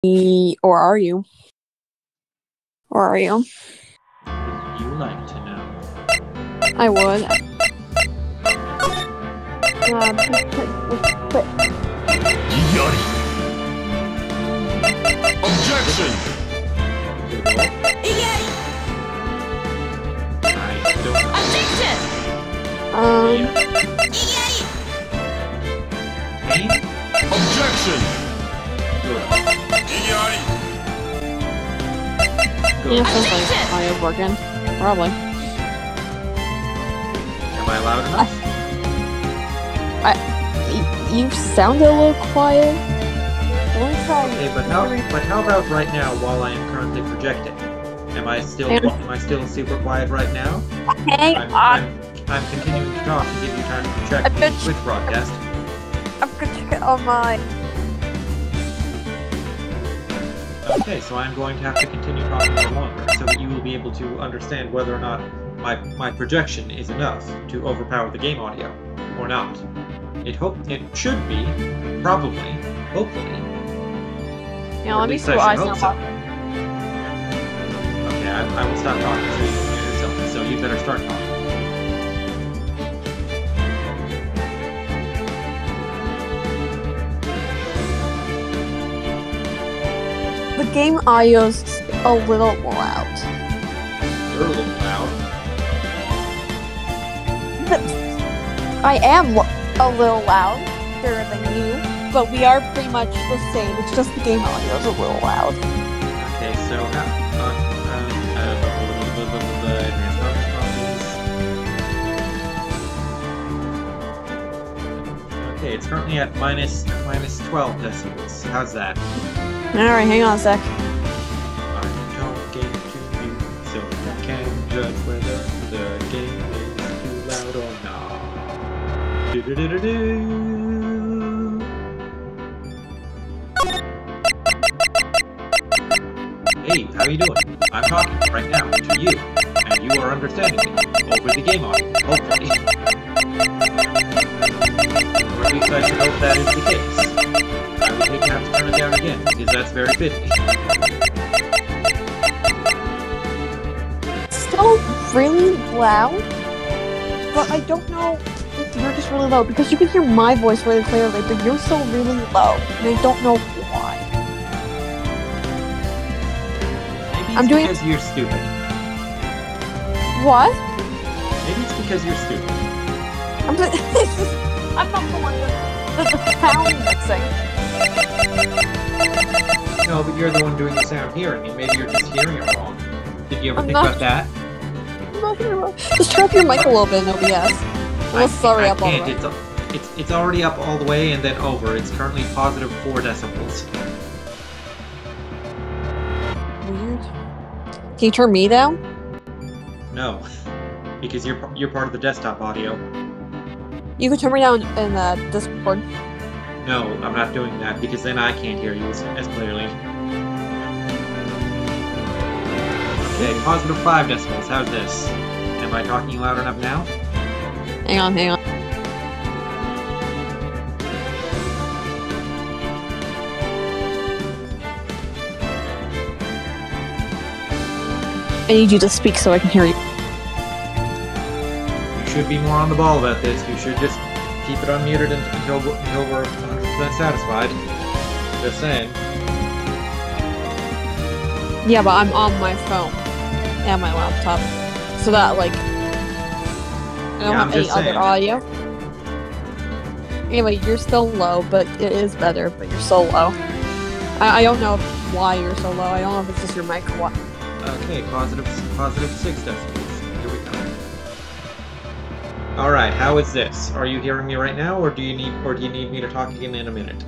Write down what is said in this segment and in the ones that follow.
Or are you? Or are you? Would you like to know? I would. Objection! I don't know. Objection! Pain? Objection! Good. Yeah, sounds like I am working. Probably. Am I loud enough? You sound a little quiet. Let me try. Okay, but how about right now while I am currently projecting? Am I still super quiet right now? Hang on. I'm continuing to talk to give you time to project the Twitch broadcast. I'm gonna check it on my. Okay, so I'm going to have to continue talking for longer so that you will be able to understand whether or not my projection is enough to overpower the game audio or not. It should be, probably, hopefully. Yeah, let me see what I sound like. Okay, I will stop talking so you can hear yourself, so you better start talking. The game audio's a little loud. You're a little loud. But I am a little louder than you, but we are pretty much the same. It's just the game audio's a little loud. Okay, so okay, it's currently at minus 12 decibels. How's that? Alright, hang on a sec. I'm talking to you so you can judge whether the game is too loud or not. Do-do-do-do-do. Hey, how you doing? I'm talking right now to you, and you are understanding me over the game audio, hopefully. Or at least I should hope that is the case. I would hate to have to turn it down again, because that's very fitting. Still really loud, but I don't know if you're just really low, because you can hear my voice really clearly, but you're still really low, and I don't know why. Maybe it's because you're stupid. What? Maybe it's because you're stupid. I'm not the one with the sound mixing. No, but you're the one doing the sound hearing, and maybe you're just hearing it wrong. Did you ever think about that? I'm not gonna. Just turn up your mic a little bit in OBS. Well, sorry, up all the way. It's already up all the way and then over. It's currently positive 4 decibels. Weird. Can you turn me down? No, because you're part of the desktop audio. You can turn me down in Discord. No, I'm not doing that because then I can't hear you as clearly. Okay, positive 5 decibels. How's this? Am I talking loud enough now? Hang on. I need you to speak so I can hear you. You should be more on the ball about this. You should just keep it unmuted until we're 100% satisfied. Just saying. Yeah, but I'm on my phone and my laptop, so that I don't have any other audio. Anyway, you're still low, but it is better. But you're so low. I don't know why you're so low. I don't know if it's just your mic or what. Okay, positive 6 decibels. Here we go. All right, how is this? Are you hearing me right now, or do you need me to talk again in a minute?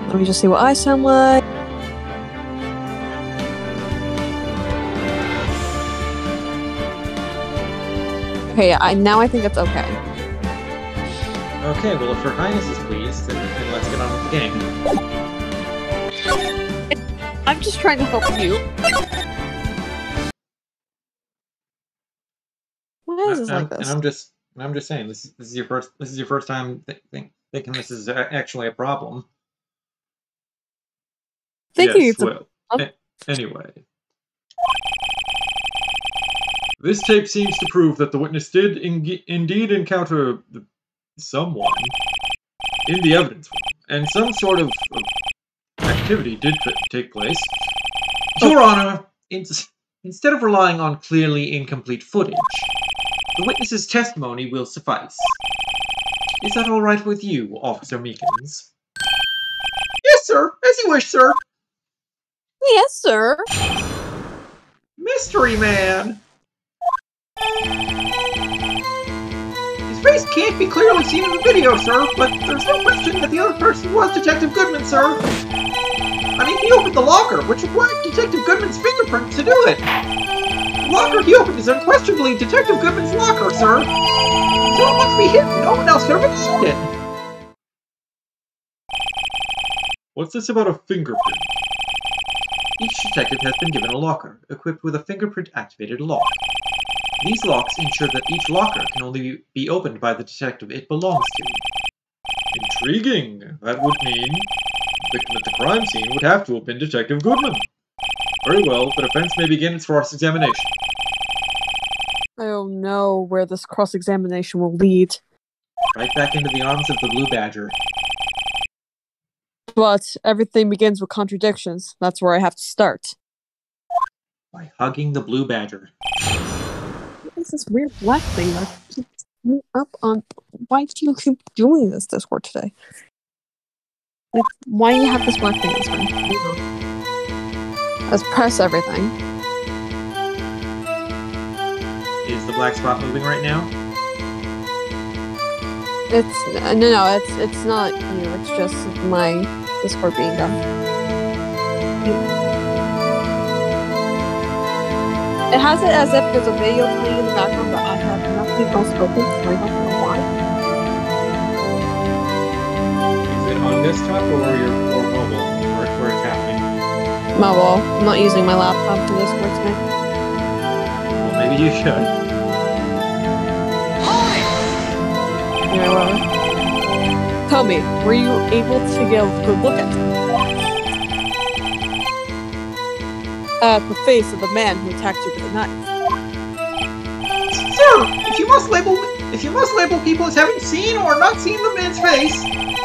Let me just see what I sound like. Okay, now I think it's okay. Okay, well, if Her Highness is pleased, then let's get on with the game. I'm just trying to help you. Why is this like this? And I'm just saying, this is your first time thinking this is actually a problem. Thinking Yes, it's a well, anyway. This tape seems to prove that the witness did indeed encounter someone in the evidence room, and some sort of activity did take place. Your Honor, instead of relying on clearly incomplete footage, the witness's testimony will suffice. Is that all right with you, Officer Meekins? Yes, sir. As you wish, sir. Yes, sir. Mystery Man! His face can't be clearly seen in the video, sir, but there's no question that the other person was Detective Goodman, sir. I mean, he opened the locker, which required Detective Goodman's fingerprint to do it. The locker he opened is unquestionably Detective Goodman's locker, sir. So it must be him. No one else could have opened it. What's this about a fingerprint? Each detective has been given a locker, equipped with a fingerprint-activated lock. These locks ensure that each locker can only be opened by the detective it belongs to. Intriguing. That would mean the victim at the crime scene would have to have been Detective Goodman. Very well, the defense may begin its cross-examination. I don't know where this cross-examination will lead. Right back into the arms of the Blue Badger. But everything begins with contradictions. That's where I have to start. By hugging the Blue Badger. What is this weird black thing that keeps me up on? Why do you keep doing this Discord today? Like, why do you have this black thing on the screen? Let's press everything. Is the black spot moving right now? It's not you. It's just my Discord being done. It has it as if there's a video playing in the background, but I have nothing else open, so I don't know why. Is it on desktop or mobile where it's happening? Mobile. I'm not using my laptop for Discord today. Well, maybe you should. Yeah, whatever. Tell me, were you able to get a good look at the face of the man who attacked you with a knife? Sir, if you must label people as having seen or not seen the man's face,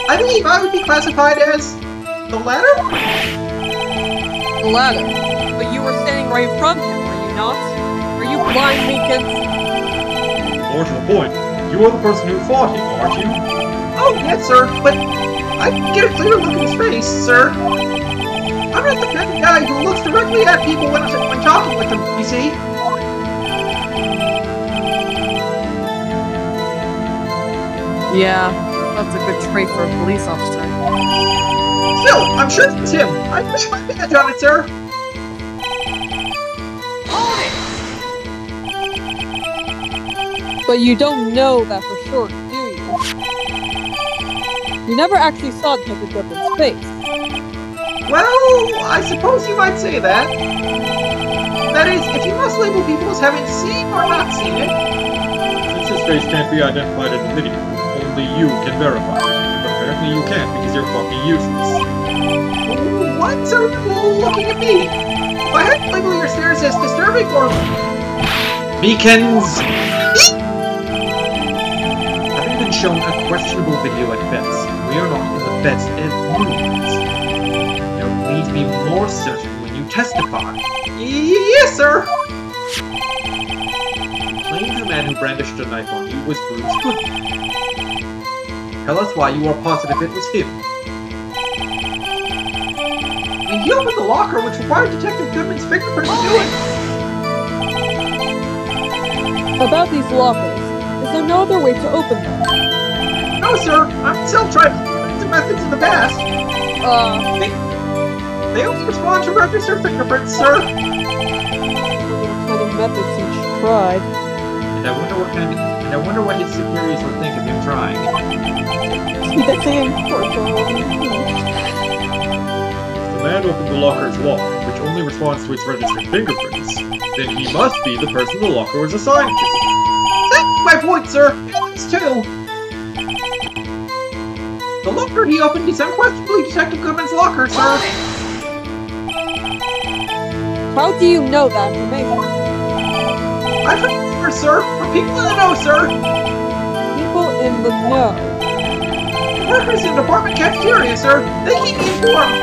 I believe I would be classified as the latter? The latter. But you were standing right in front of him, were you not? Are you blind, Meekins? More to the point, you are the person who fought him, aren't you? Oh, yes, sir, but I can get a clear look at his face, sir. I'm not the kind of guy who looks directly at people when talking with them, you see. Yeah, that's a good trait for a police officer. Still, I'm sure it's him. I put my badge on it, sir. But you don't know that for sure, do you? You never actually saw Detective Goodman's face. Well, I suppose you might say that. That is, if you must label people as having seen or not seen it. Since his face can't be identified in the video, only you can verify it. But apparently you can't because you're fucking useless. What are you looking at me? If I had to label your stares as disturbing or... Meekins! Having been shown a questionable video at best, we are not in the best of moods. There will need to be more certain when you testify. Yes, sir! You claim the man who brandished a knife on you was Bruce Goodman. Tell us why you are positive it was him. He opened the locker, which required Detective Goodman's fingerprint to do it. About these lockers, is there no other way to open them? No, sir. I've myself tried some methods in the past. They only respond to registered fingerprints, sir. What kind of methods each tried? And I wonder what his superiors would think of him trying. That's important. The man opened the locker's lock, which only responds to its registered fingerprints. Then he must be the person the locker was assigned to. That's my point, sir! evidence too. The locker he opened is unquestionably Detective Goodman's locker, sir. How do you know that information? I've heard rumors, sir, from people in the know, sir. People in the know. Workers in the department cafeteria, sir. They keep me informed.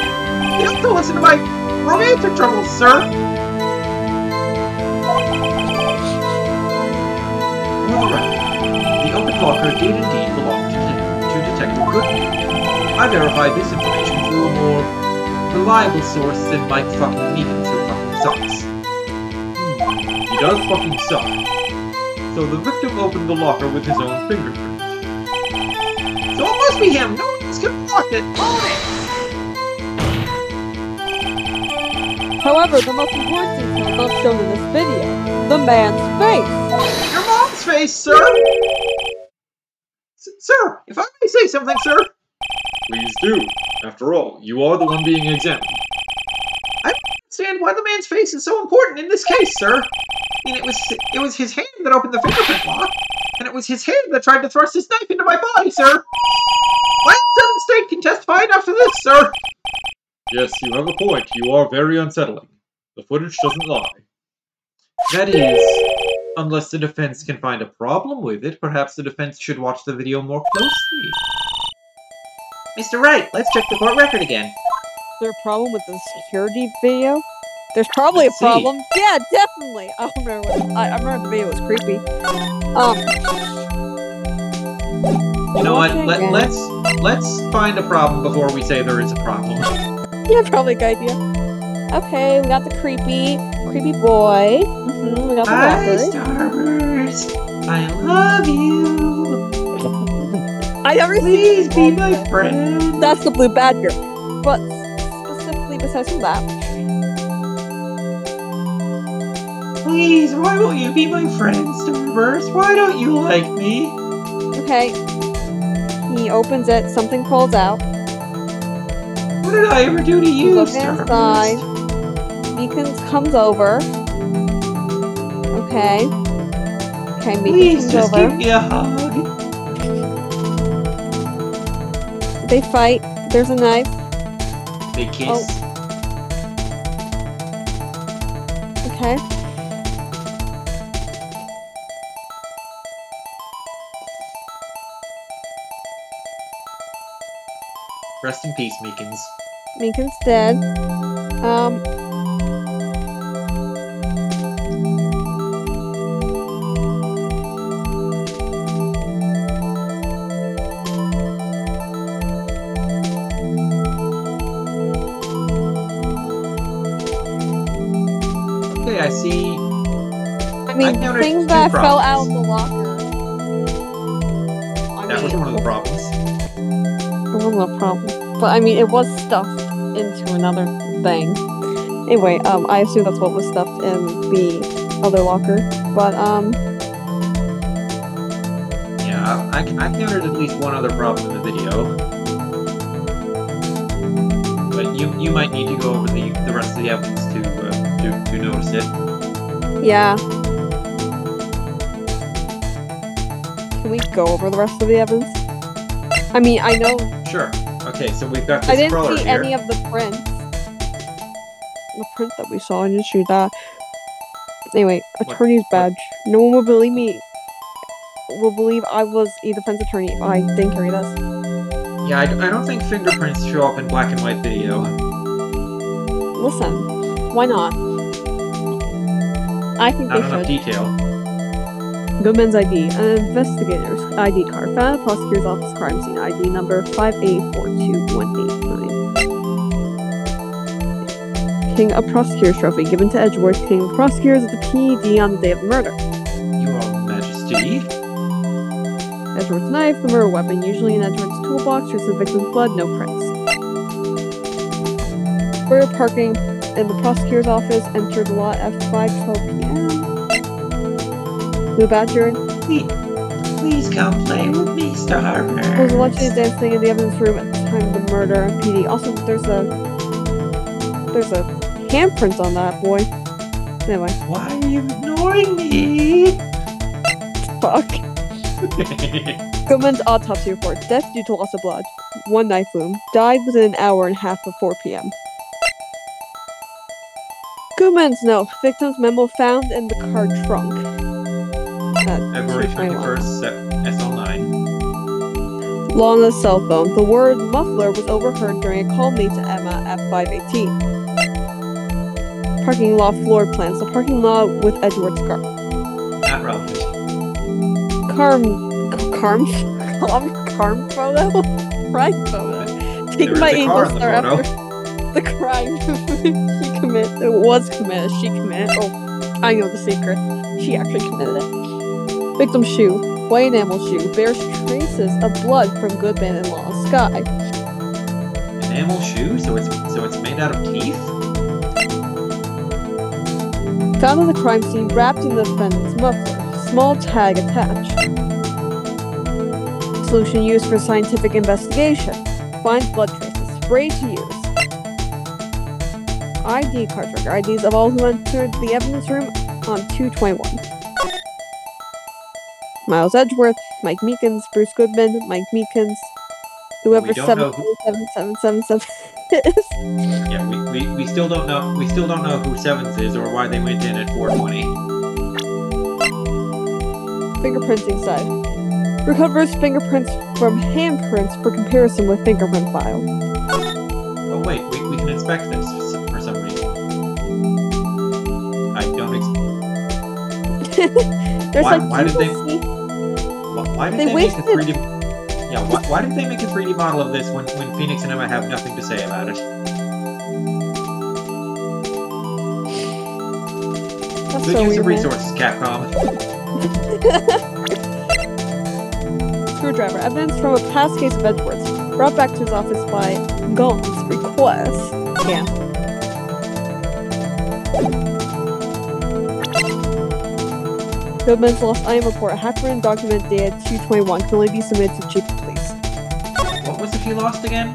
They also listen to my romantic troubles, sir. You are right. The open locker did indeed belong to Detective Goodman. I verified this information through a more reliable source than Mike fucking Meekins, who fucking sucks. He does fucking suck. So the victim opened the locker with his own fingerprint. So it must be him! No one else could have locked it! Own it! However, the most important detail not shown in this video, the man's face. Your mom's face, sir! Sir, if I may say something, sir? Please do. After all, you are the one being examined. I don't understand why the man's face is so important in this case, sir. I mean, it was his hand that opened the fingerprint lock, and it was his hand that tried to thrust his knife into my body, sir. My unsettled state can testify enough to this, sir. Yes, you have a point. You are very unsettling. The footage doesn't lie. That is, unless the defense can find a problem with it, perhaps the defense should watch the video more closely. Mr. Wright, let's check the court record again. Is there a problem with the security video? There's probably Let's a problem. Yeah, definitely. I remember the video was creepy. You know what? Let's find a problem before we say there is a problem. Yeah, probably a good idea. Okay, we got the creepy boy. We got the Hi, rappers. Starburst. I love you. I never Please be my friend. That's the blue badger. But specifically besides from that, Please, why won't you be my friend, Starburst? Why don't you like me? okay. He opens it, something falls out. What did I ever do to you, Look inside. Starburst? Meekins comes over. Okay. Okay, Meekins Please, comes just over. give me a hug. They fight. There's a knife. They kiss. Okay. Rest in peace, Meekins. Meekins dead. Okay, I see. I mean, counted things two that fell out of problems. the locker. That was one of the problems. It wasn't a problem. But I mean, it was stuffed into another thing. Anyway, I assume that's what was stuffed in the other locker. But, Yeah, I counted at least one other problem in the video. But you might need to go over the rest of the evidence to notice it. yeah. Can we go over the rest of the evidence? I mean, I know Sure. Okay, so we've got I this didn't crawler see here. any of the prints. The print that we saw, I didn't see that. Anyway, attorney's badge. No one will believe me. Will believe I was a defense attorney if I didn't carry this. Yeah, I don't think fingerprints show up in black and white video. Listen, why not? I think Not they enough should. detail. Goodman's ID. An investigator's ID card found at the prosecutor's office crime scene. ID number 5842189. King of Prosecutor's Trophy given to Edgeworth, King of Prosecutors at the PD on the day of the murder. Your Majesty. Edgeworth's knife, the murder weapon, usually in Edgeworth's toolbox, traces the victim's blood, no prints. We're parking in the prosecutor's office, entered the lot at 5:12 p.m. Blue Badger. Please come play with me, Starburst. There's allegedly dancing in the evidence room at the time of the murder and PD. Also, there's a handprint on that boy. Anyway. Why are you ignoring me? Fuck. Goodman's autopsy report. Death due to loss of blood. 1 knife wound. Died within an hour and a half of 4 p.m. Goodman's note. Victim's memo found in the car trunk. February 21st, SL9. Law on the cell phone. The word muffler was overheard during a call made to Emma at 5:18. Parking lot floor plans. The parking lot with Edward's car. Not relevant. Carm photo? Right photo. Taken by Angel Star after the crime was committed. She committed. Oh, I know the secret. She actually committed it. Victim's shoe. White enamel shoe. Bears traces of blood from Goodman and Law's Sky. Enamel shoe? So it's made out of teeth? Found at the crime scene wrapped in the defendant's muffler. Small tag attached. Solution used for scientific investigation. Finds blood traces. Spray to use. ID card tracker. IDs of all who entered the evidence room on 2/21. Miles Edgeworth, Mike Meekins, Bruce Goodman, Mike Meekins, whoever 77777 is. Yeah, we still don't know. We still don't know who Sevens is or why they went in at 4:20. Fingerprinting side. Recovers fingerprints from handprints for comparison with fingerprint file. Oh wait, we can inspect this for some reason. I don't. There's why did they? Why did they make a 3D? Yeah, why did they make a 3D model of this when Phoenix and Emma have nothing to say about it? That's Good so use weird, of resources, Capcom. Screwdriver. Evidence from a past case of Edwards. Brought back to his office by Gaunt's request. Yeah. Goodman's lost item report. A half-written document dated 2/21 can only be submitted to chief of police. What was it he lost again?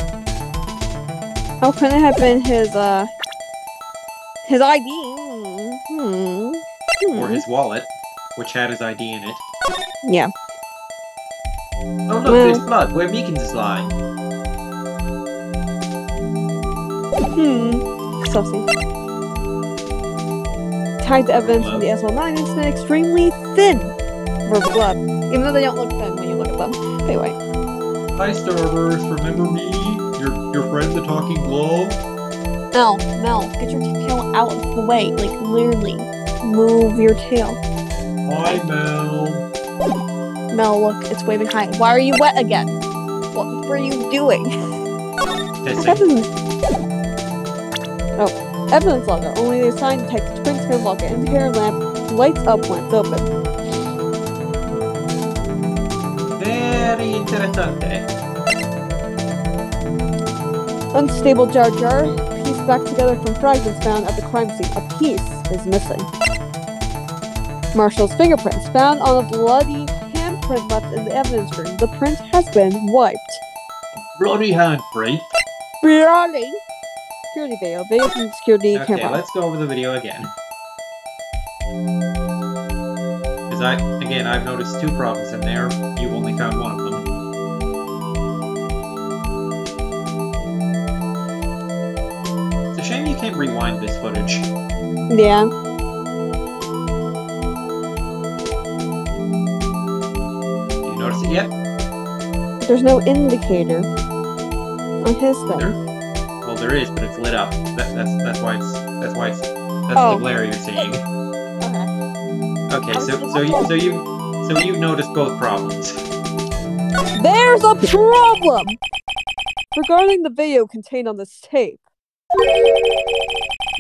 How can it have been his ID? Or his wallet, which had his ID in it. Yeah. Oh look, there's blood where Meekins is lying. Sussy. Tied to evidence from the SL9 incident, extremely thin rubber glove. Even though they don't look thin when you look at them. Anyway. Hi Starburst, remember me? Your friend the talking glove? Mel, get your tail out of the way. Like, literally. Move your tail. Hi Mel. Mel, look, it's waving high. Why are you wet again? What were you doing? Evidence logger. Only the assigned detectives prints can log it. Indicator lamp lights up when it's open. Very interessante. Unstable jar. Piece back together from fragments found at the crime scene. A piece is missing. Marshall's fingerprints found on a bloody handprint left in the evidence room. The print has been wiped. Bloody handprint. Bloody. Security video. Video from the security camera. Okay, let's go over the video again. Because I've noticed 2 problems in there. You've only found one of them. It's a shame you can't rewind this footage. Yeah. Do you notice it yet? There's no indicator on his thing. Well, there is, but it's lit up. That's why it's the glare you're seeing. Okay, so you've noticed both problems. There's a problem regarding the video contained on this tape.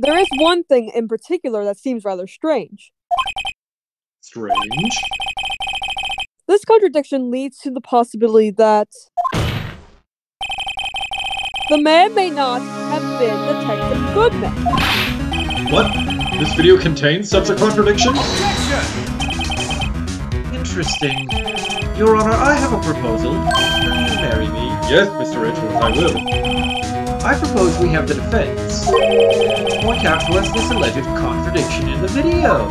There is one thing in particular that seems rather strange. Strange? This contradiction leads to the possibility that the man may not have been Detective Goodman. What? This video contains such a contradiction? Objection! Interesting. Your Honor, I have a proposal. Will you marry me? Yes, Mr. Edgeworth, I will. I propose we have the defense point out to us this alleged contradiction in the video.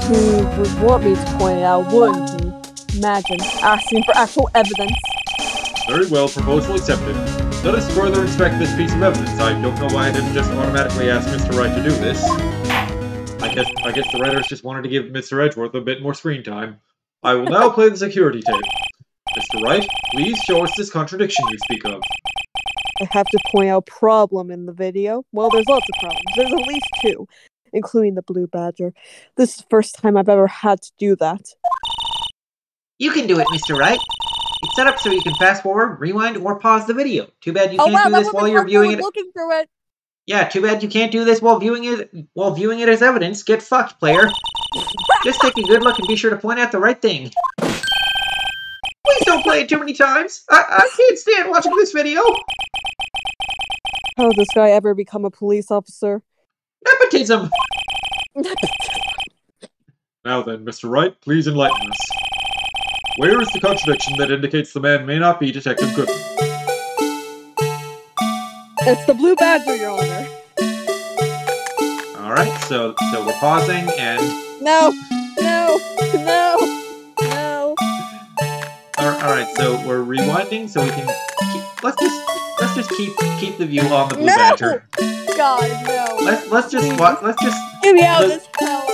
He would want me to point it out, wouldn't he? Imagine asking for actual evidence. Very well, proposal accepted. Let us further inspect this piece of evidence. I don't know why I didn't just automatically ask Mr. Wright to do this. I guess the writers just wanted to give Mr. Edgeworth a bit more screen time. I will now play the security tape. Mr. Wright, please show us this contradiction you speak of. I have to point out a problem in the video. Well, there's lots of problems. There's at least two, including the blue badger. This is the first time I've ever had to do that. You can do it, Mr. Wright. It's set up so you can fast forward, rewind, or pause the video. Too bad you can't do this while you're viewing it. Looking through it. Yeah, too bad you can't do this while viewing it as evidence. Get fucked, player. Just take a good look and be sure to point out the right thing. Please don't play it too many times. I can't stand watching this video. How did this guy ever become a police officer? Nepotism. Now then, Mr. Wright, please enlighten us. Where is the contradiction that indicates the man may not be Detective Goodman? It's the blue badger, Your Honor. Alright, so we're pausing and... No! Alright, so we're rewinding so we can keep... Let's just keep the view on the blue badger. God, no. Let's just Get me out of this hell.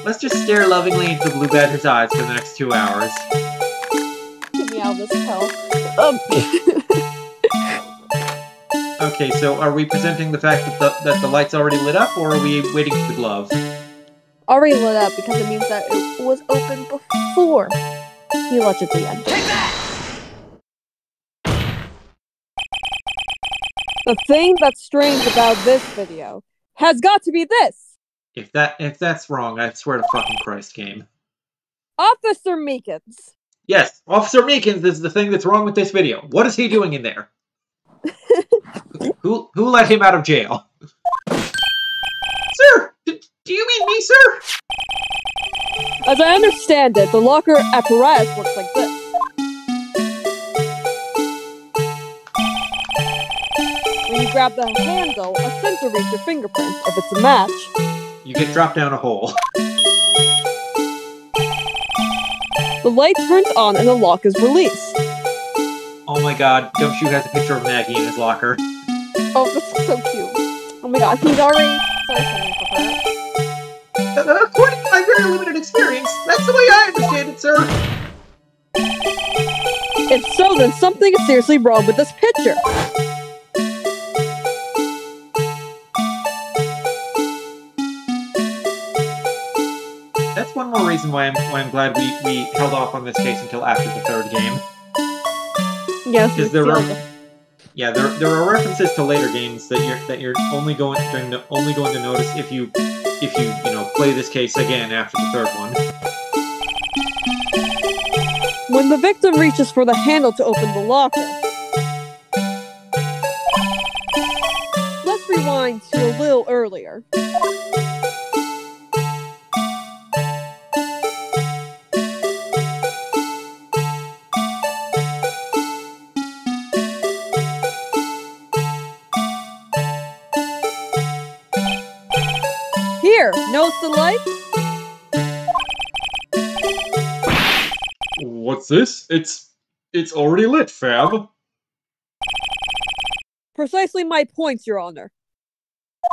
Let's just stare lovingly into the blue badger's eyes for the next 2 hours. Get me out of this hell. Okay, so are we presenting the fact that the light's already lit up, or are we waiting for the glove? Already lit up because it means that it was open before he allegedly entered. The thing that's strange about this video has got to be this. If that's wrong, I swear to fucking Christ, game. Officer Meekins. Yes, Officer Meekins is the thing that's wrong with this video. What is he doing in there? Who let him out of jail? Sir! Do you mean me, sir? As I understand it, the locker apparatus looks like this. When you grab the handle, a sensor reads your fingerprint. If it's a match, you get dropped down a hole. The light turns on and the lock is released. Oh my god, Gumshoe has a picture of Maggie in his locker. Oh, this is so cute. Oh my god, he's already searching for her. According to my very limited experience, that's the way I understand it, sir. If so, then something is seriously wrong with this picture. That's one more reason why I'm glad we held off on this case until after the third game. Yes, because there are references to later games that you're only going to notice if you play this case again after the third one. When the victim reaches for the handle to open the locker, let's rewind to a little earlier. Here, notice the light? What's this? It's already lit, fam. Precisely my points, Your Honor.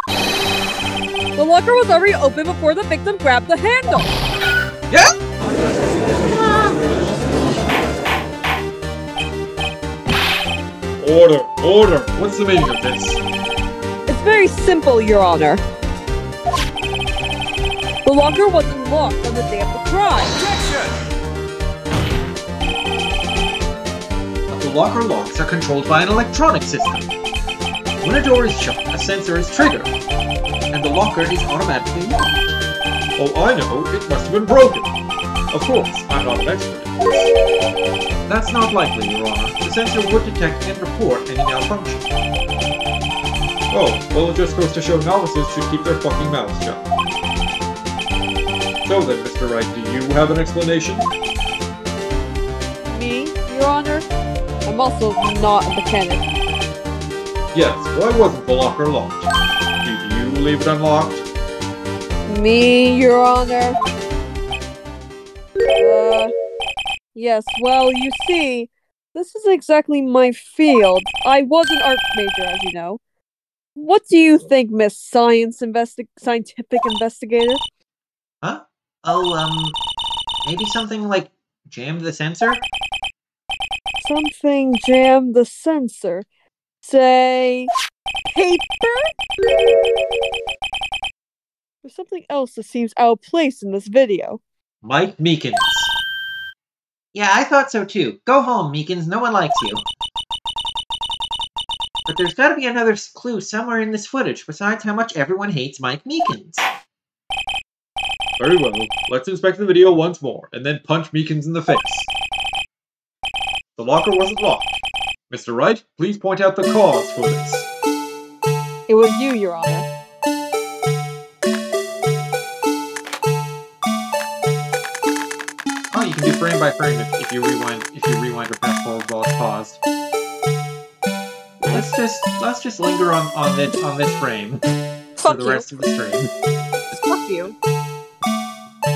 The locker was already open before the victim grabbed the handle. Yeah? Order. What's the meaning of this? It's very simple, Your Honor. The locker wasn't locked on the day of the crime. Objection! The locker locks are controlled by an electronic system. When a door is shut, a sensor is triggered, and the locker is automatically locked. Oh, I know. It must have been broken. Of course, I'm not an expert in this. That's not likely, Your Honor. The sensor would detect and report any malfunction. Oh, well, it just goes to show novices should keep their fucking mouths shut. So then, Mr. Wright, do you have an explanation? Me, Your Honor? I'm also not a mechanic. Yes, why wasn't the locker locked? Did you leave it unlocked? Me, Your Honor? Yes, well, you see, this is exactly my field. I was an art major, as you know. What do you think, Miss Scientific Investigator? Huh? Oh, maybe something like jam the sensor? Something jammed the sensor. Say, paper? There's something else that seems out of place in this video. Mike Meekins. Yeah, I thought so too. Go home, Meekins. No one likes you. But there's gotta be another clue somewhere in this footage besides how much everyone hates Mike Meekins. Very well. Let's inspect the video once more, and then punch Meekins in the face. The locker wasn't locked. Mr. Wright, please point out the cause for this. It was you, Your Honor. Oh, you can do frame by frame if you rewind or press forward while it's paused. Let's just linger on this frame for the rest of the stream. Fuck you.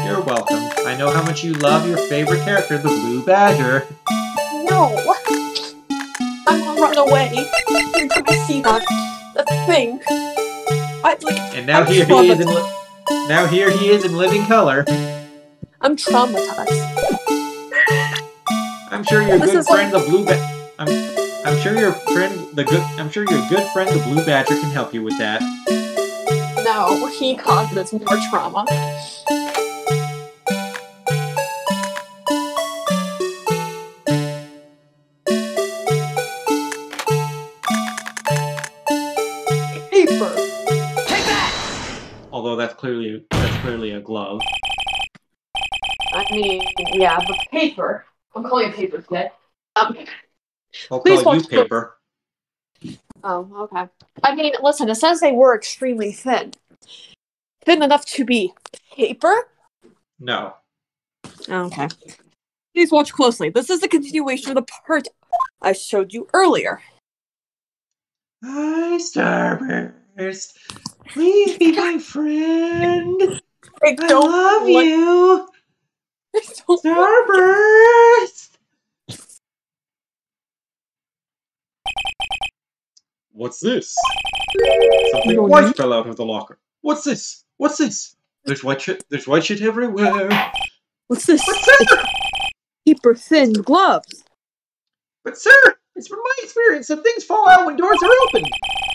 You're welcome. I know how much you love your favorite character, the Blue Badger. No! I'm gonna run away. You're gonna see that thing. And now here he is in living color. I'm traumatized. I'm sure your good friend the Blue Badger. I'm sure your good friend the Blue Badger can help you with that. No, he causes more trauma. Paper. Take that. Although that's clearly a glove. I mean, yeah, the paper. I'm calling it paper today. I'll Please call you watch paper. Oh, okay. I mean, listen, it says they were extremely thin. Thin enough to be paper? No. Okay. Please watch closely. This is the continuation of the part I showed you earlier. Hi, Starburst. Please be my friend. I love you. Starburst. What's this? Something white fell out of the locker. What's this? What's this? There's white shit everywhere. What's this? But sir! Paper thin gloves. But sir, it's been my experience that things fall out when doors are open.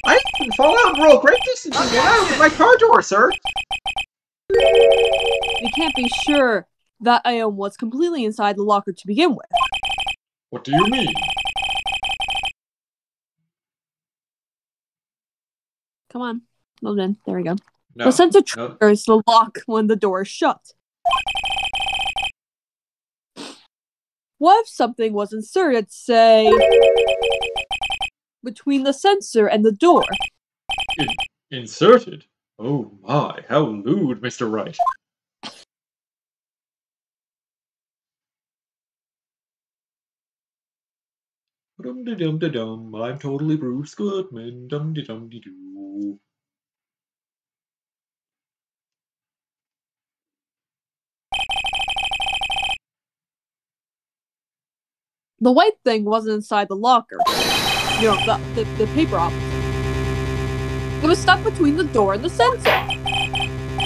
I often fall out and roll great distances when I open my car door, sir. We can't be sure that item was completely inside the locker to begin with. What do you mean? Come on. Load in. There we go. No. The sensor triggers the lock when the door is shut. What if something was inserted, say, between the sensor and the door? Inserted? Oh my, how lewd, Mr. Wright. Dum-de-dum-de-dum, I'm totally Bruce Goodman, dum-de-dum-de-doo. The white thing wasn't inside the locker. You know, the paper opposite. It was stuck between the door and the sensor.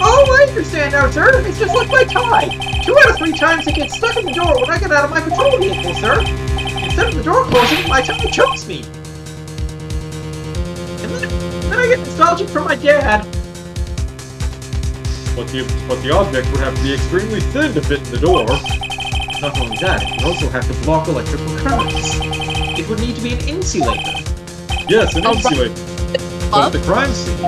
Oh, I understand now, sir. It's just like my tie. 2 out of 3 times it gets stuck in the door when I get out of my patrol vehicle, sir. Instead of the door closing, my tie chokes me. And then I get nostalgic from my dad. But the object would have to be extremely thin to fit in the door. Not only that, it would also have to block electrical currents. It would need to be an insulator. Yes, an insulator. But the crime scene.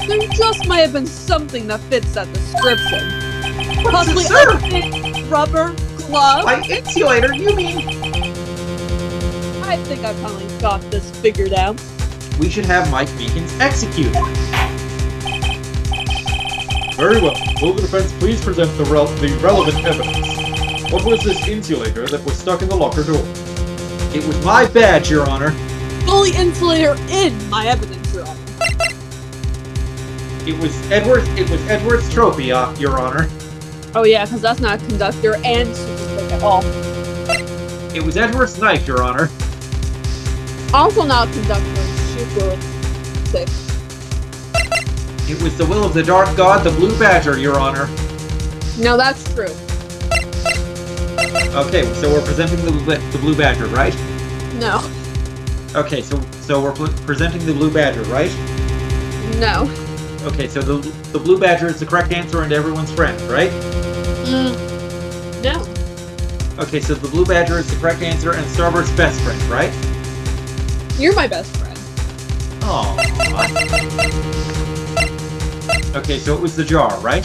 There just might have been something that fits that description. Possibly sir? a thin rubber glove. By insulator, you mean... I think I finally got this figured out. We should have Mike Meekins executed. Very well. Will the defense please present the relevant evidence? What was this insulator that was stuck in the locker door? It was my badge, Your Honor. Fully insulator in my evidence, Your Honor. It was Edward's trophy, Your Honor. Oh yeah, because that's not a conductor and super quick at all. It was Edward's knife, Your Honor. Also not a conductor, super quick. It was the will of the dark god, the Blue Badger, Your Honor. No, that's true. Okay, so we're presenting the Blue Badger, right? No. Okay, so we're presenting the Blue Badger, right? No. Okay, so the Blue Badger is the correct answer and everyone's friend, right? No. Okay, so the Blue Badger is the correct answer and Starburst's best friend, right? You're my best friend. Oh. Okay, so it was the jar, right?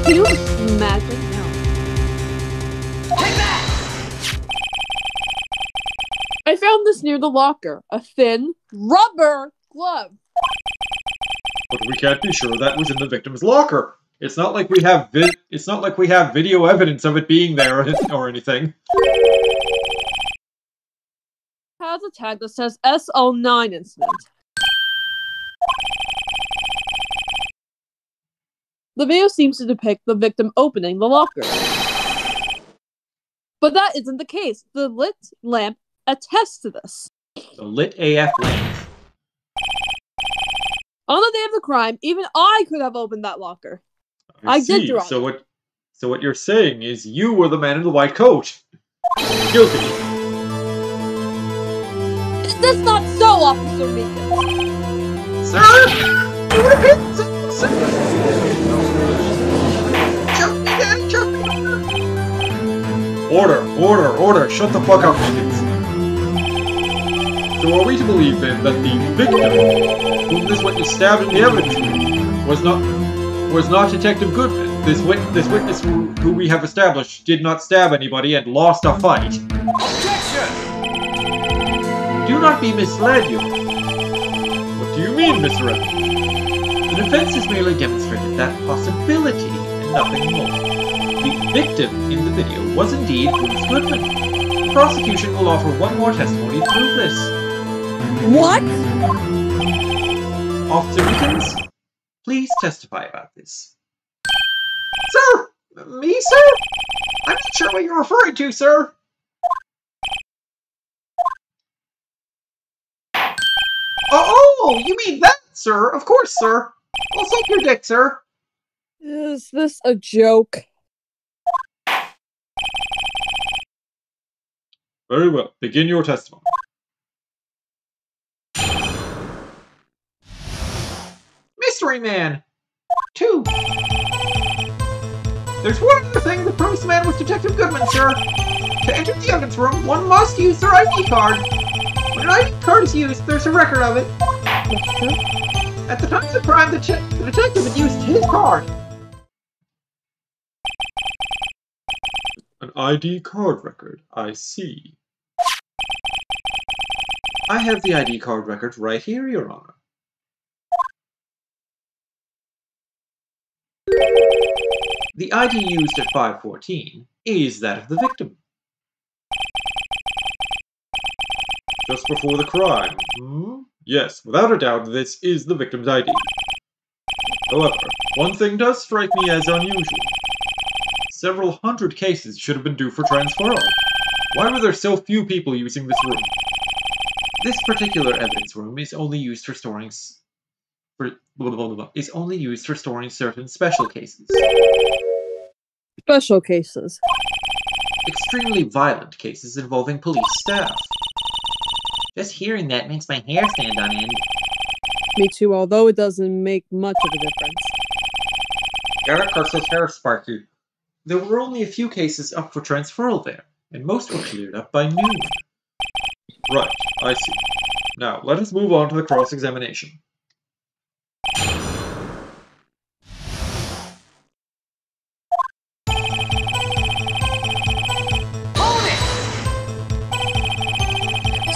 Can you imagine? No. I found this near the locker. A thin rubber glove. But we can't be sure that was in the victim's locker. It's not like we have video evidence of it being there or anything. Has a tag that says SL9 incident. The video seems to depict the victim opening the locker. But that isn't the case. The lit lamp attests to this. The lit AF lamp. On the day of the crime, even I could have opened that locker. I did, Your Honor. So what you're saying is you were the man in the white coat. Guilty. Is this not so, Officer Meekins? Sir! You would have been... Sir! Choke me, Daddy, choke me! Order! Shut the fuck up, Meekins. So are we to believe then that the victim, whom this witness stabbed in the evidence room, was not Detective Goodman? This witness who we have established did not stab anybody and lost a fight. Objection! Do not be misled, Your Honor. What do you mean, Mr. Evans? The defense has merely demonstrated that possibility and nothing more. The victim in the video was indeed Bruce Goodman. The prosecution will offer one more testimony to prove this. What? Officer Meekins, please testify about this. Sir! Me, sir? I'm not sure what you're referring to, sir. Oh, you mean that, sir? Of course, sir. I'll suck your dick, sir. Is this a joke? Very well. Begin your testimony. Mystery Man. 2. There's one other thing that proves the man was Detective Goodman, sir. To enter the evidence room, one must use their ID card. When an ID card is used, there's a record of it. That's true. At the time of the crime, the detective had used his card. An ID card record. I see. I have the ID card record right here, Your Honor. The ID used at 514 is that of the victim. Just before the crime. Yes, without a doubt, this is the victim's ID. However, one thing does strike me as unusual. Several hundred cases should have been due for transferal. Why were there so few people using this room? This particular evidence room is only used for storing certain special cases. Special cases. Extremely violent cases involving police staff. Just hearing that makes my hair stand on end. Me too, although it doesn't make much of a difference. Eric his hair sparky. There were only a few cases up for transferal there, and most were cleared up by noon. Right, I see. Now, let us move on to the cross-examination.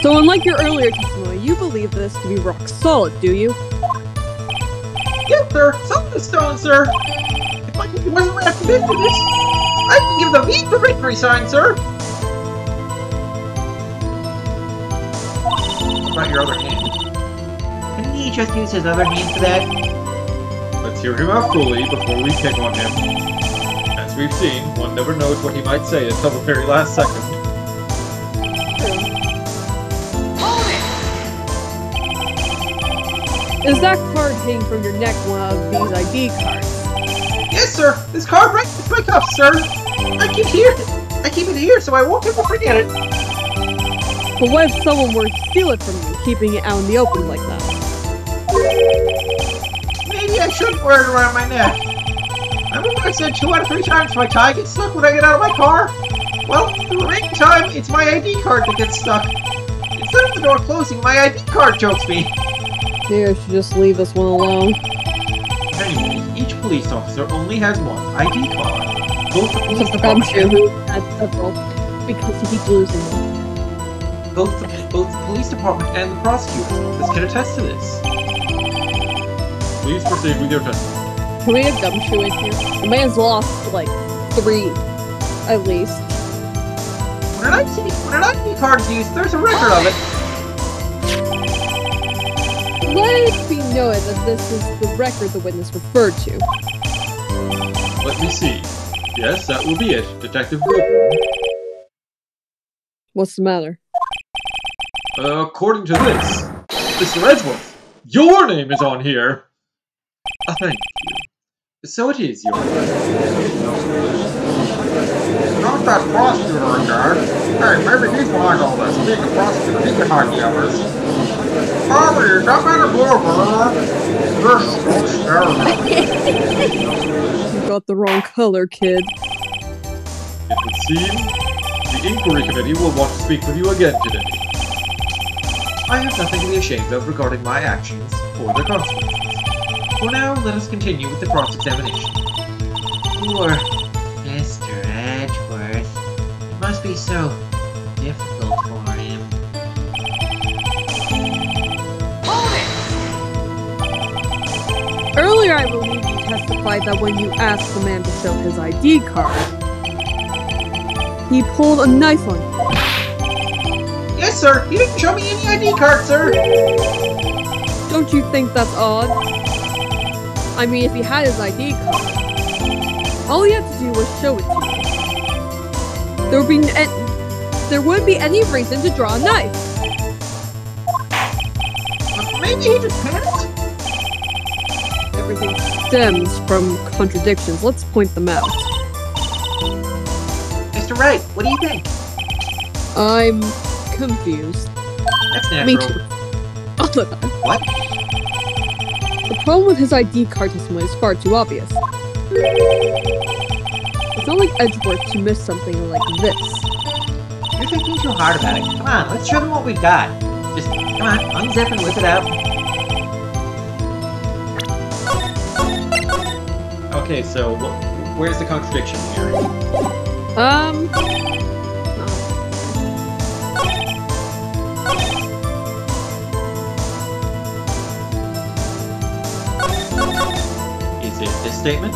So unlike your earlier testimony, you believe this to be rock solid, do you? Yes, sir. Solid as stone, sir. If my cookie wasn't wrapped in this, I can give the V for victory sign, sir. What about your other hand? Couldn't he just use his other hand for that? Let's hear him out fully before we pick on him. As we've seen, one never knows what he might say until the very last second. Is that card hanging from your neck one of these ID cards? Yes, sir. This card right is my cuff, sir. I keep it here so I won't ever forget it. But what if someone were to steal it from you, keeping it out in the open like that? Maybe I shouldn't wear it around my neck. Remember I said 2 out of 3 times my tie gets stuck when I get out of my car? Well, the remaining time, it's my ID card that gets stuck. Instead of the door closing, my ID card chokes me. Maybe I should just leave this one alone. Anyway, each police officer only has one ID card. Both the police Except for department Gumshoe, who had several, because he keeps losing them. both the police department and the prosecutor's office can attest to this. Please proceed with your testimony. Can we get Gumshoe in here? The man's lost, like, 3, at least. When an ID card is used, there's a record of it. Let it be noted that this is the record the witness referred to. Let me see. Yes, that will be it, Detective Goodman. What's the matter? According to this, Mr. Edgeworth, your name is on here. Thank you. So it is your name. Not that prosecutor again. Hey, maybe he's behind all this. Being the prosecutor, he's behind the others. Bobby, that man in blue, this looks terrible. You got the wrong color, kid. It would seem the Inquiry Committee will want to speak with you again today. I have nothing to be ashamed of regarding my actions or their consequences. For now, let us continue with the cross-examination. Poor Mr. Edgeworth. It must be so difficult for him. Earlier, I believe you testified that when you asked the man to show his ID card, he pulled a knife on you. Yes, sir. He didn't show me any ID card, sir. Don't you think that's odd? I mean, if he had his ID card, all he had to do was show it to you. There wouldn't be any reason to draw a knife. Maybe he just panicked. Everything stems from contradictions. Let's point them out. Mr. Wright, what do you think? I'm confused. That's natural. Me too. All the time. What? The problem with his ID card testimony is far too obvious. It's not like Edgeworth to miss something like this. You're thinking too hard about it. Come on, let's show them what we've got. Just, come on, unzip and whip it out. Okay, so where's the contradiction here? Is it this statement?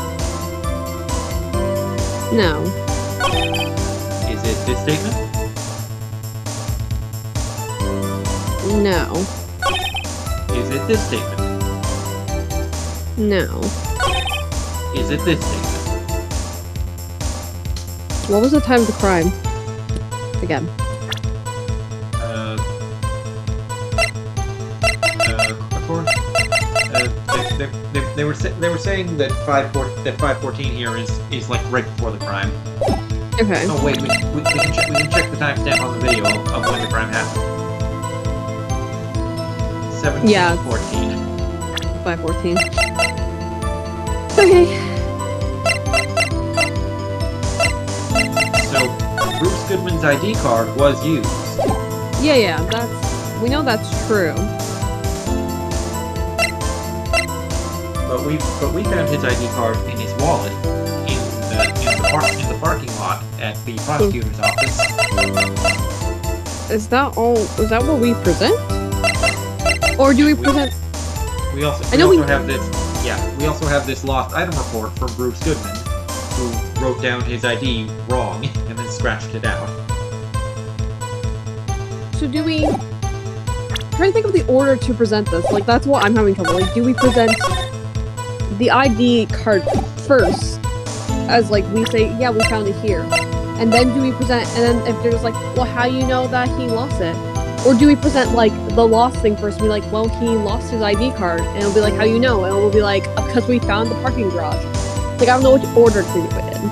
No. Is it this statement? No. Is it this statement? No. Is it this statement? What was the time of the crime? Again. Of course. They were saying that 514 here is like right before the crime. Okay. Oh wait, we can check the timestamp on the video of when the crime happened. 17:14. 514. Okay. So Bruce Goodman's ID card was used. Yeah, we know that's true. But we found his ID card in his wallet in the parking lot at the prosecutor's office. Is that all? Is that what we present? Or do we present? We also have this lost item report from Bruce Goodman, who wrote down his ID wrong and then scratched it out. So do we? I'm trying to think of the order to present this. Like that's what I'm having trouble. Like, do we present the ID card first, as like we say, yeah, we found it here, and then do we present? And then if there's like, well, how you know that he lost it? Or do we present like the lost thing first and be like, well, he lost his ID card, and it'll be like, how you know? And we'll be like, because we found the parking garage. Like, I don't know which order to do it in.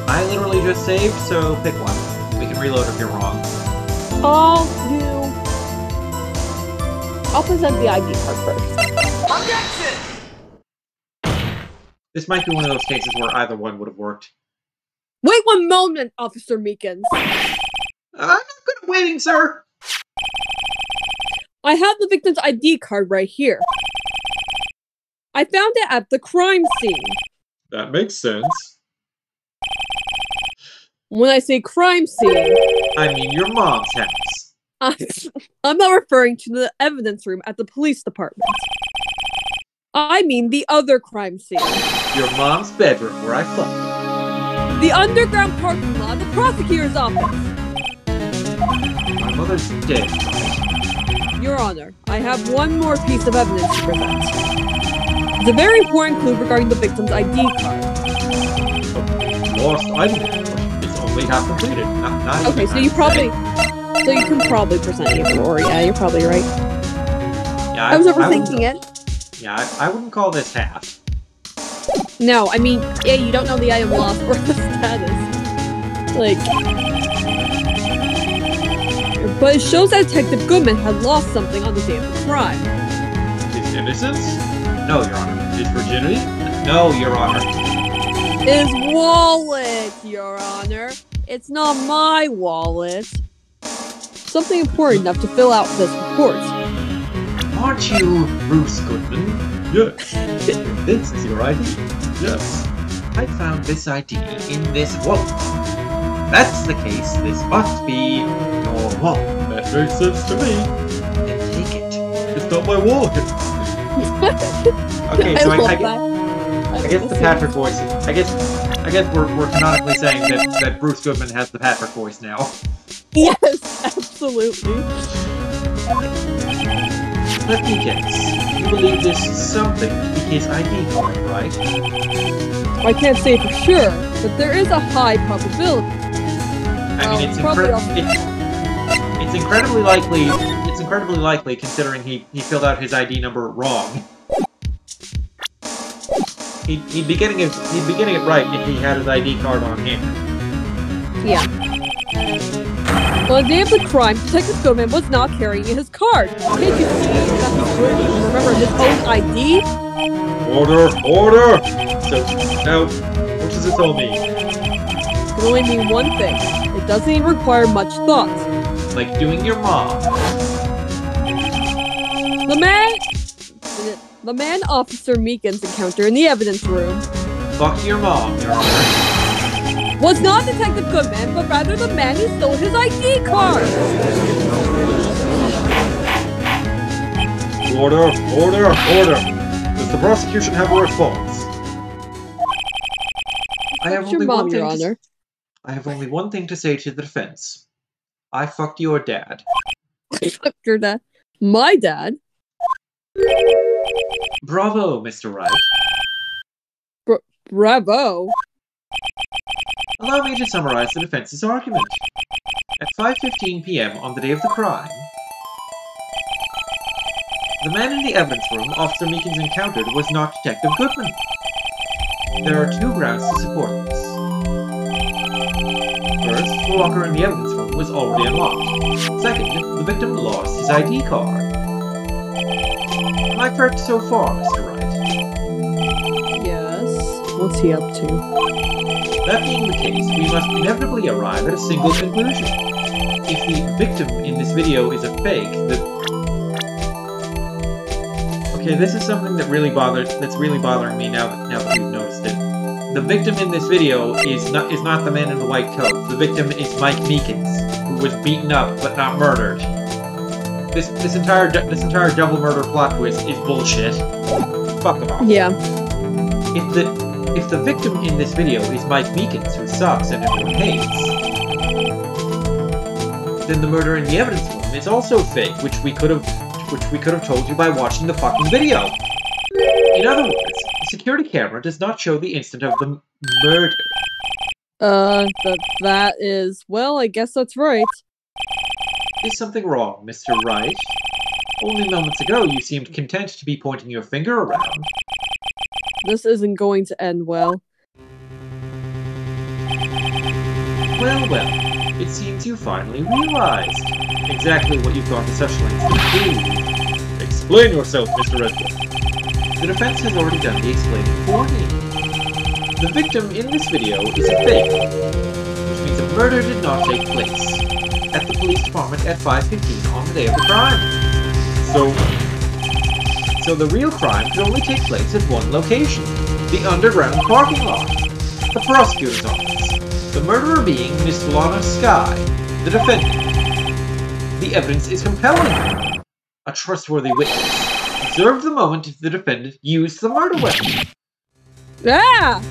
I literally just saved, so pick one. We can reload if you're wrong. I'll present the ID card first. This might be one of those cases where either one would have worked. Wait one moment, Officer Meekins. I'm not good at waiting, sir! I have the victim's ID card right here. I found it at the crime scene. That makes sense. When I say crime scene, I mean your mom's house. I'm not referring to the evidence room at the police department. I mean the other crime scene. Your mom's bedroom where I fucked. The underground parking lot of the prosecutor's office. My mother's dead. Your Honor, I have one more piece of evidence to present. It's a very important clue regarding the victim's ID card. Lost ID card. It's only half completed. Not Okay, even so you can probably present even more. Yeah, you're probably right. Yeah, I was overthinking it. Yeah, I wouldn't call this half. No, I mean, yeah, you don't know the item lost or the status. Like, but it shows that Detective Goodman had lost something on the day of the crime. His innocence? No, Your Honor. His virginity? No, Your Honor. His wallet, Your Honor. It's not my wallet. Something important enough to fill out this report. Aren't you Bruce Goodman? Yes. This is your ID? Yes. I found this ID in this wallet. That's the case. This must be your wallet. That makes sense to me. Then take it. It's not my wallet. Okay, so I guess the Patrick voice. I guess we're canonically saying that Bruce Goodman has the Patrick voice now. Yes, absolutely. Let me guess. You believe this is something to be his ID card, right? I can't say for sure, but there is a high probability. I mean, it's incredibly likely. It's incredibly likely considering he filled out his ID number wrong. He'd be getting it right if he had his ID card on hand. Yeah. On the day of the crime, Detective Goodman was not carrying his card. Can't you see that he couldn't remember his own ID? Order! So, now, what does this all mean? It can only mean one thing. It doesn't even require much thought. Like doing your mom. The man Officer Meekins encountered in the evidence room. Fuck your mom, Your Honor. Was not Detective Goodman, but rather the man who stole his ID card! Order! Does the prosecution have a response? I have only one thing to say to the defense. I fucked your dad. Fucked your dad? My dad? Bravo, Mr. Wright. Bravo? Allow me to summarize the defense's argument. At 5:15 p.m. on the day of the crime, the man in the evidence room Officer Meekins encountered was not Detective Goodman. There are two grounds to support this. First, the locker in the evidence room was already unlocked. Second, the victim lost his ID card. Am I correct so far, Mr. Wright? Yes. What's he up to? That being the case, we must inevitably arrive at a single conclusion. If the victim in this video is a fake, Okay, this is something that's really bothering me now that we've noticed it. The victim in this video is not the man in the white coat. The victim is Mike Meekins, who was beaten up but not murdered. This entire double murder plot twist is bullshit. Fuck them all. Yeah. If the victim in this video is Mike Meekins, who sucks and everyone hates, then the murder in the evidence room is also fake, which we could have told you by watching the fucking video. In other words, the security camera does not show the instant of the murder. That is... Well, I guess that's right. Is something wrong, Mr. Wright? Only moments ago you seemed content to be pointing your finger around. This isn't going to end well. Well, it seems you finally realized exactly what you've gone to such lengths to prove. Explain yourself, Mr. Redwood. The defense has already done the explaining for me. The victim in this video is a fake, which means a murder did not take place at the police department at 5:15 on the day of the crime. So the real crime could only take place at one location, the underground parking lot, the prosecutor's office, the murderer being Miss Lana Skye, the defendant. The evidence is compelling. A trustworthy witness observed the moment the defendant used the murder weapon. Ah!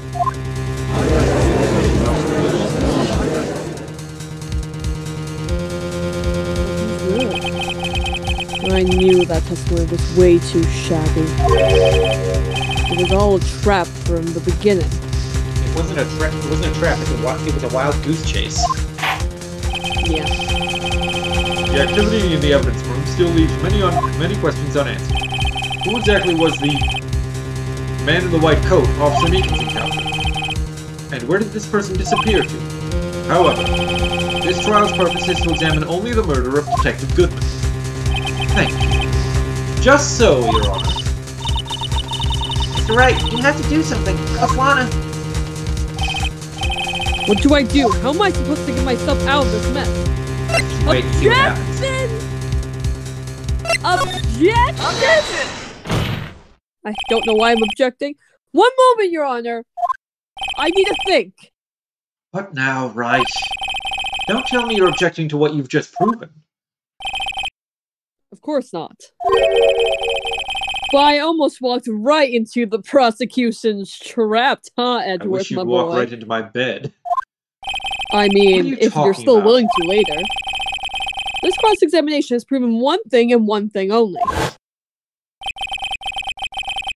I knew that testimony was way too shabby. It was all a trap from the beginning. It wasn't a trap. It was a wild goose chase. Yeah. The activity in the evidence room still leaves many questions unanswered. Who exactly was the man in the white coat Officer Meekins encountered? And where did this person disappear to? However, this trial's purpose is to examine only the murder of Detective Goodman. Thank you. Just so, Your Honor. Mr. Wright, you have to do something. Lana. What do I do? How am I supposed to get myself out of this mess? Wait to see what happens. Objection! I don't know why I'm objecting. One moment, Your Honor. I need to think. What now, Wright? Don't tell me you're objecting to what you've just proven. Of course not. But I almost walked right into the prosecution's trap, huh, I Edgeworth, wish you'd my walk boy? right into my bed. I mean, you if you're talking still about? willing to later. This cross-examination has proven one thing and one thing only.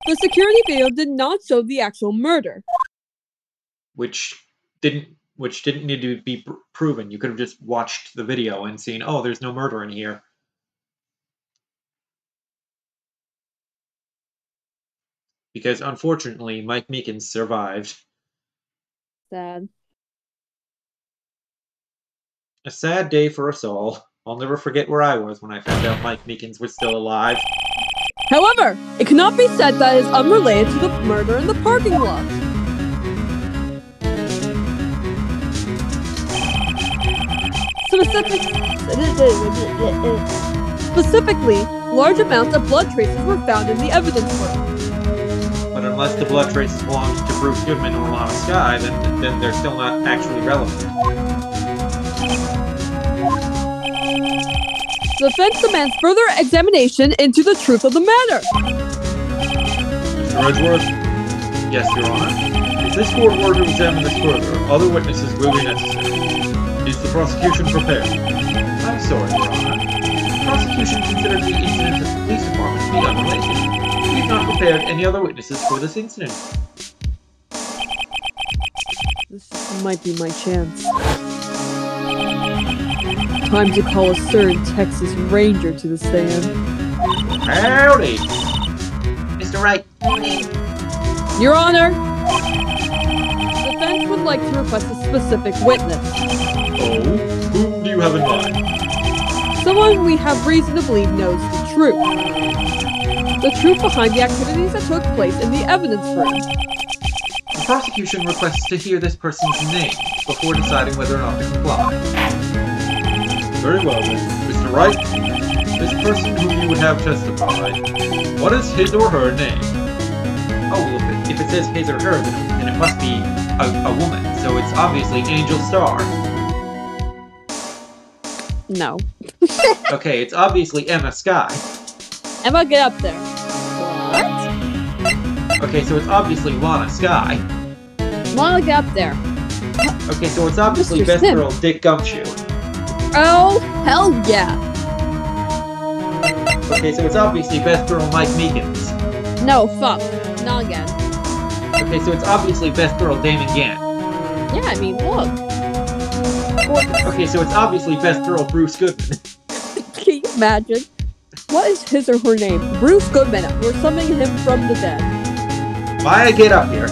The security video did not show the actual murder. Which didn't need to be proven. You could have just watched the video and seen, oh, there's no murder in here. Because unfortunately, Mike Meekins survived. Sad. A sad day for us all. I'll never forget where I was when I found out Mike Meekins was still alive. However, it cannot be said that it is unrelated to the murder in the parking lot. Specifically, large amounts of blood traces were found in the evidence room. But unless the blood traces belonged to Bruce Goodman or Lana Skye, then they're still not actually relevant. The defense demands further examination into the truth of the matter. Mr. Edgeworth? Yes, Your Honor. If this court were to examine this further, other witnesses will be necessary. Is the prosecution prepared? I'm sorry, Your Honor. The prosecution considers the incident at the police department to be unrelated. We've not prepared any other witnesses for this incident. This might be my chance. Time to call a certain Texas Ranger to the stand. Howdy! Mr. Wright. Your Honor! The defense would like to request a specific witness. Oh, whom do you have in mind? Someone we have reason to believe knows the truth. The truth behind the activities that took place in the evidence room. The prosecution requests to hear this person's name before deciding whether or not to comply. Very well then, Mr. Wright. This person whom you would have testify, what is his or her name? Oh, well, if it says his or her, then it must be a woman, so it's obviously Angel Star. No. Okay, it's obviously Emma Skye. Emma, get up there. What? Okay, so it's obviously Lana Skye. Lana, get up there. Okay, so it's obviously Mr. Best Sim. Girl Dick Gumshoe. Oh, hell yeah. Okay, so it's obviously Best Girl Mike Meekins. No, fuck. Not again. Okay, so it's obviously best girl Damon Gann. Yeah, I mean, look. Okay, so it's obviously best girl Bruce Goodman. Can you imagine? What is his or her name? Bruce Goodman. We're summoning him from the dead. Maya, get up here.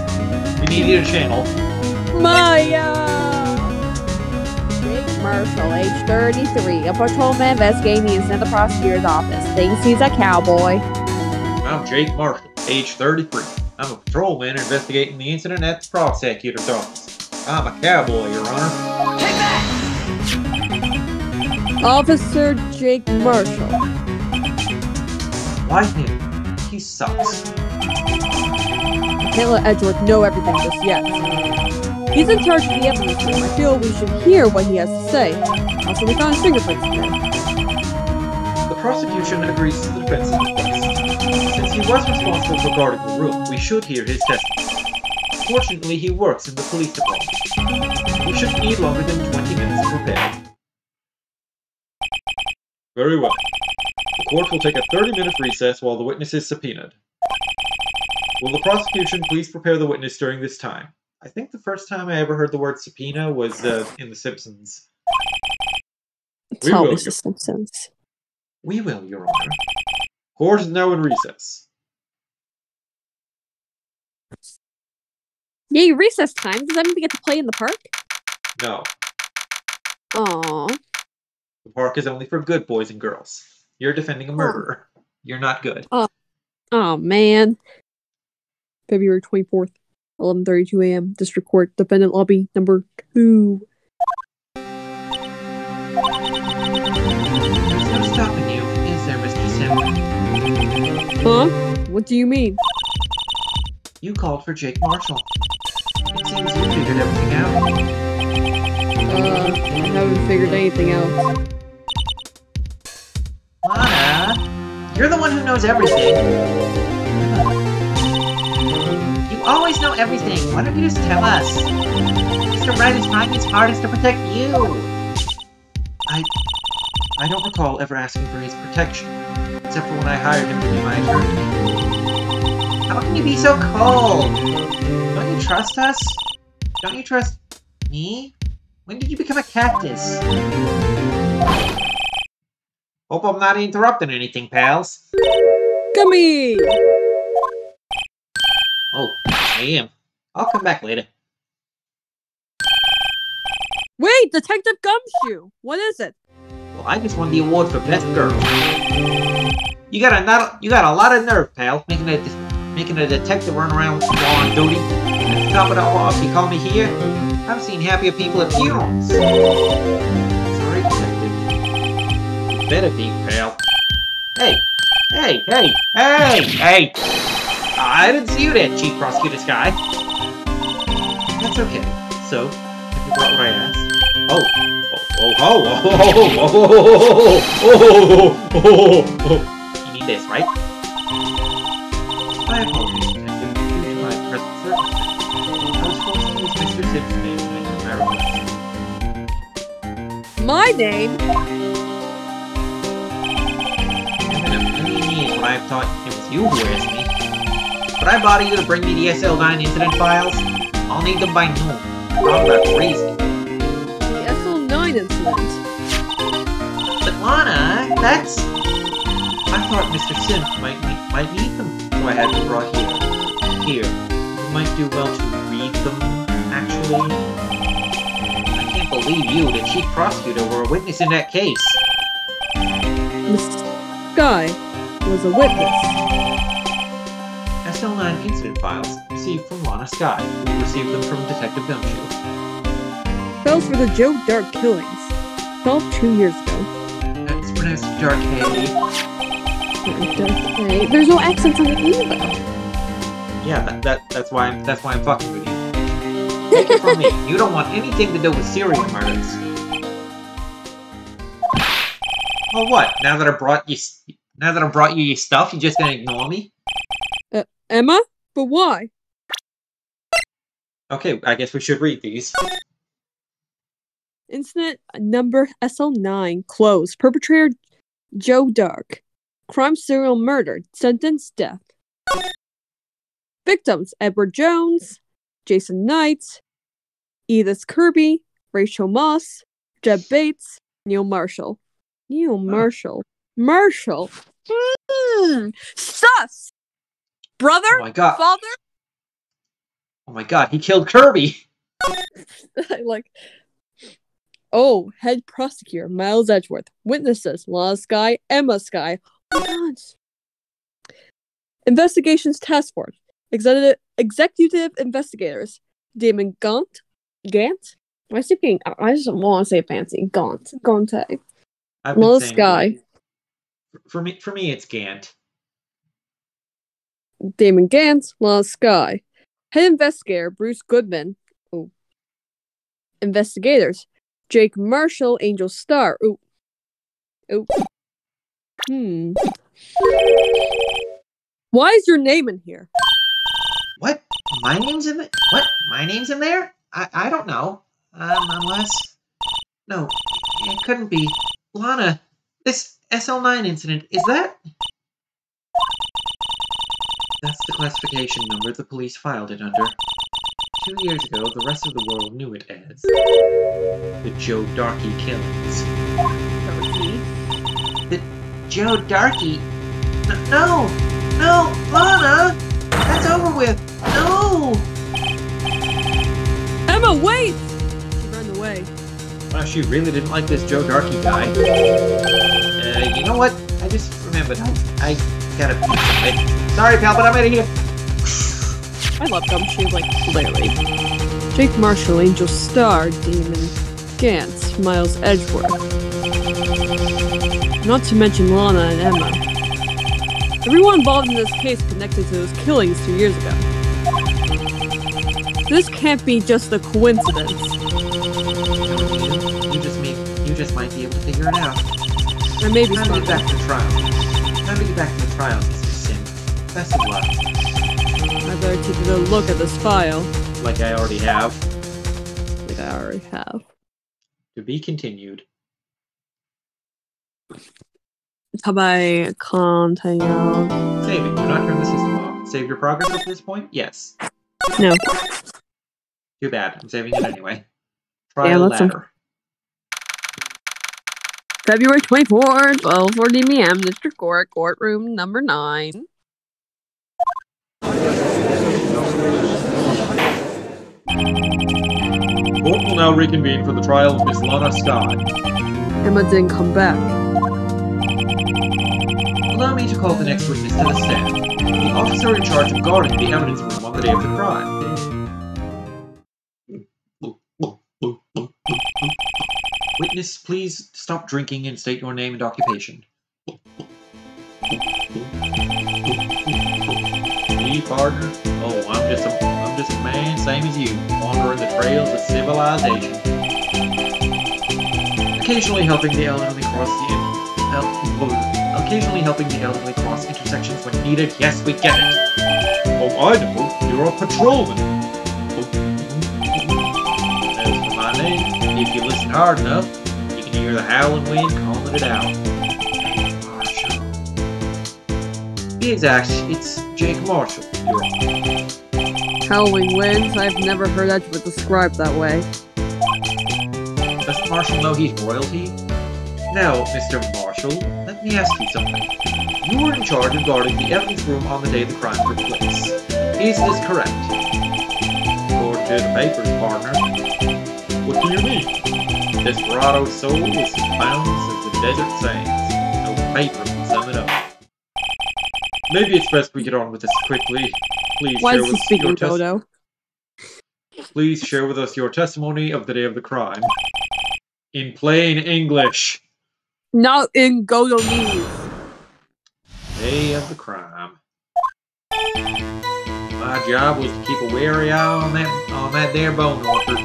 We need you to channel. Maya! Jake Marshall, age 33, a patrolman investigating the incident at the prosecutor's office. Thinks he's a cowboy. I'm Jake Marshall, age 33. I'm a patrolman investigating the incident at the prosecutor's office. I'm a cowboy, Your Honor. Take that! Officer Jake Marshall. Why him? He sucks. I can't let Edgeworth know everything just yet. He's in charge of the evidence room. I feel we should hear what he has to say. Also, we found his fingerprints today. The prosecution agrees to the defense's request. Since he was responsible for guarding the room, we should hear his testimony. Fortunately, he works in the police department. We shouldn't need longer than 20 minutes to prepare. Very well. The court will take a 30-minute recess while the witness is subpoenaed. Will the prosecution please prepare the witness during this time? I think the first time I ever heard the word subpoena was in The Simpsons. It's always The Simpsons. We will, Your Honor. Court is now in recess. Yay, recess time. Does that mean we get to play in the park? No. Aww. The park is only for good boys and girls. You're defending a murderer. You're not good. Oh, man. February 24th, 11:32 a.m. District Court, Defendant Lobby, number 2. There's no stopping you, is there, Mr. Sim? Huh? What do you mean? You called for Jake Marshall. It seems you figured everything out. I haven't figured anything out. Lana, you're the one who knows everything. You always know everything. Why don't you just tell us? Mr. Wright is trying his hardest to protect you. I don't recall ever asking for his protection, except for when I hired him to be my attorney. How can you be so cold? Don't you trust us? Don't you trust me? When did you become a cactus? Hope I'm not interrupting anything, pals. Gummy! Oh, I am. I'll come back later. Wait, Detective Gumshoe! What is it? Well, I just won the award for best girl. You got a lot of nerve, pal, making a detective run around while on duty. At the top of the off, you call me here? I've seen happier people at funerals. Sorry, detective. You better be, pal. Hey! I didn't see you there, Chief Prosecutor's guy. That's okay. So, have you brought what I asked? You need this, right? I apologize, Detective, due to my present circumstances. I was forced to use Mr. Sims' name to make my request. My name? It's been a million years when I've thought it was you who asked me. But I bother you to bring me the SL9 incident files? I'll need them by noon. Talk about crazy. The SL9 incident. But Lana, that's... I thought Mr. Sim might need them, so I had them brought here. Here, you might do well to read them, actually. I can't believe you, the chief prosecutor, were a witness in that case. This guy was a witness. SL9 incident files received from Lana Sky, who received them from Detective Gumshoe. Files for the Joe Dark killings. Fell 2 years ago. It's pronounced Dark A. Dark. There's no accents on the E though. Yeah, that's why I'm fucking with you. Take it from me, you don't want anything to do with serial murders. Well, what? Now that I brought you your stuff, you just gonna ignore me? Emma? But why? Okay, I guess we should read these. Incident number SL9 closed. Perpetrator Joe Dark. Crime serial murder. Sentence death. Victims: Edward Jones, Jason Knight, Edith Kirby, Rachel Moss, Jeb Bates, Neil Marshall. Neil Marshall. Marshall. Sus! Brother? Oh my god. Father? Oh my god, he killed Kirby! Like, oh, head prosecutor, Miles Edgeworth. Witnesses, Lana Skye, Emma Skye. Oh my god. Investigations Task Force. Executive investigators. Damon Gant? Gant? I just want to say it fancy. Gante. I've been Lana saying Skye. For me, it's Gant. Damon Gant, Lana Skye. Head investigator, Bruce Goodman. Oh. Investigators, Jake Marshall, Angel Starr. Ooh. Why is your name in here? What? My name's in the... What? My name's in there? I don't know. Unless... No, it couldn't be. Lana, this SL9 incident, is that... That's the classification number the police filed it under. 2 years ago, the rest of the world knew it as... the Joe Darkey killings. The Joe Darkey... No! No! Lana! That's over with! No! Emma, wait! She ran away. Well, she really didn't like this Joe Darkey guy. You know what? I just remembered. I gotta pee. Sorry, pal, but I'm out of here. I love Gumshoe, like, clearly. Jake Marshall, Angel Starr, Damon Gantz, Miles Edgeworth. Not to mention Lana and Emma. Everyone involved in this case connected to those killings 2 years ago. This can't be just a coincidence. You just might be able to figure it out. There may be Time to something. get back to the trial. Time to get back to the trial, Mr. Sim. Best of luck. I better take a good look at this file. Like I already have. Like I already have. To be continued. How about I continue? Saving. Do not turn the system off. Save your progress up to this point? Yes. No. Too bad. I'm saving it anyway. Yeah, Trial that's ladder. February 24th, 12:40 p.m. District Court, courtroom number 9. Court will now reconvene for the trial of Miss Lana Skye. Emma didn't come back. Allow me to call the next witness to the stand. The officer in charge of guarding the evidence room on the day of the crime. Witness, please stop drinking and state your name and occupation. Me, partner? Oh, I'm just a man, same as you, wandering the trails of civilization. Occasionally helping the elderly cross intersections when needed. Yes, we get it. Oh, I know. You're a patrolman. As for my name, if you listen hard enough, you can hear the howling wind calling it out. Marshall. To be exact, it's Jake Marshall. You're on. Howling winds? I've never heard Edgeworth described that way. Doesn't Marshall know he's royalty? Now, Mr. Marshall, let me ask you something. You were in charge of guarding the evidence room on the day the crime took place. Is this correct? According to the papers, partner. What do you mean? Desperado's soul is as boundless as the desert sands. No paper can sum it up. Maybe it's best we get on with this quickly. Please Why share is he with speaking Dodo? Please share with us your testimony of the day of the crime. In plain English. Not in Godonese. Day of the crime. My job was to keep a wary eye on that there bone orchard.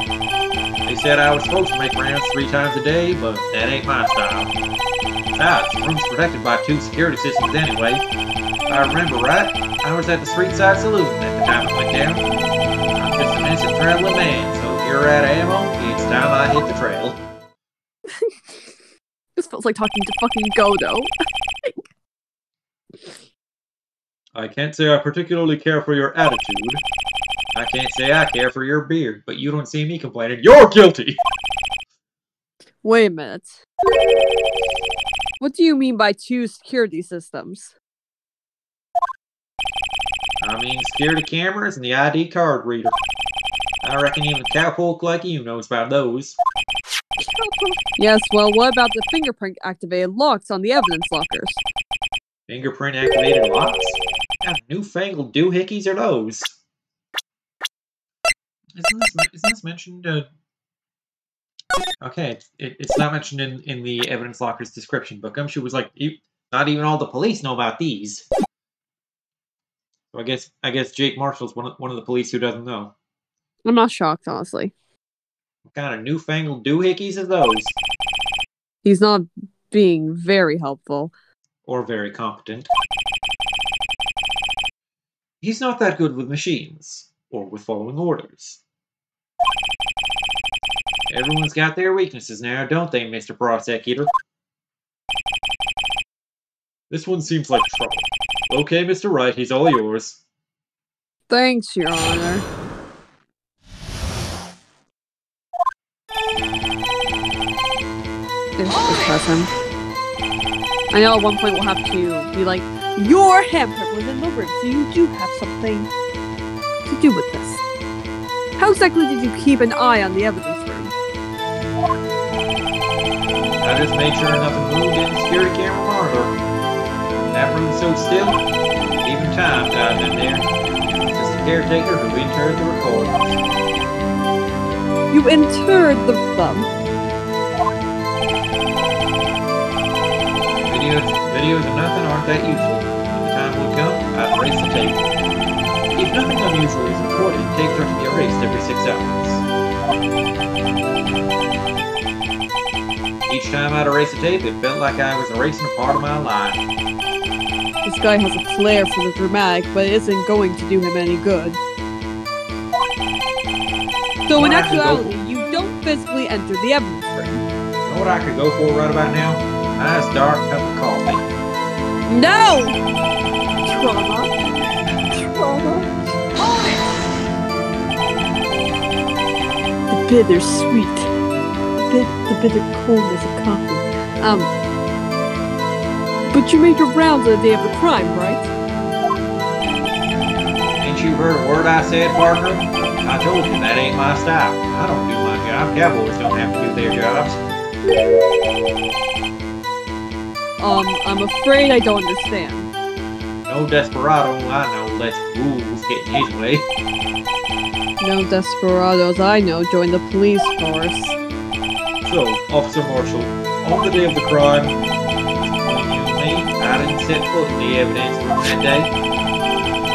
They said I was supposed to make rounds 3 times a day, but that ain't my style. Besides, the room's protected by 2 security systems anyway. If I remember right, I was at the street side saloon at the time it went down. I'm just an innocent traveling man, so if you're out of ammo, it's time I hit the trail. This feels like talking to fucking Godo. I can't say I particularly care for your attitude. I can't say I care for your beard, but you don't see me complaining. You're guilty! Wait a minute. What do you mean by 2 security systems? I mean security cameras and the ID card reader. I reckon even a cowpoke like you knows about those. Yes, well, what about the fingerprint activated locks on the evidence lockers? Fingerprint activated locks? What kind of newfangled doohickeys are those? Isn't this mentioned? Okay, it's not mentioned in the evidence locker's description, but Gumshoe was like, not even all the police know about these. So I guess Jake Marshall's one of the police who doesn't know. I'm not shocked, honestly. What kind of newfangled doohickeys are those? He's not being very helpful. Or very competent. He's not that good with machines, or with following orders. Everyone's got their weaknesses now, don't they, Mr. Prosecutor? This one seems like trouble. Okay, Mr. Wright, he's all yours. Thanks, Your Honor. Just press him. I know at one point we'll have to be like, your handprint was in the room, so you do have something to do with this. How exactly did you keep an eye on the evidence room? I just made sure nothing moved in the security camera monitor. That room stood still. Even time died in there. Just a caretaker who interred the recordings. You interred them. Videos of nothing aren't that useful. When the time would come, I'd erase the tape. If nothing unusual is recorded, tapes are to be erased every 6 hours. Each time I'd erase a tape, it felt like I was erasing a part of my life. This guy has a flair for the dramatic, but it isn't going to do him any good. So in actuality, you don't physically enter the evidence room. You know what I could go for right about now? A nice dark cup of coffee. No! Trauma. The bittersweet. The bitter coldness of coffee. But you made your rounds on the day of the crime, right? Ain't you heard a word I said, Parker? I told you that ain't my style. I don't do my job. Cowboys don't have to do their jobs. I'm afraid I don't understand. No desperado I know lets rules get in his way. No desperados I know join the police force. So, Officer Marshall, on the day of the crime, between you and me, I didn't set foot in the evidence room that day.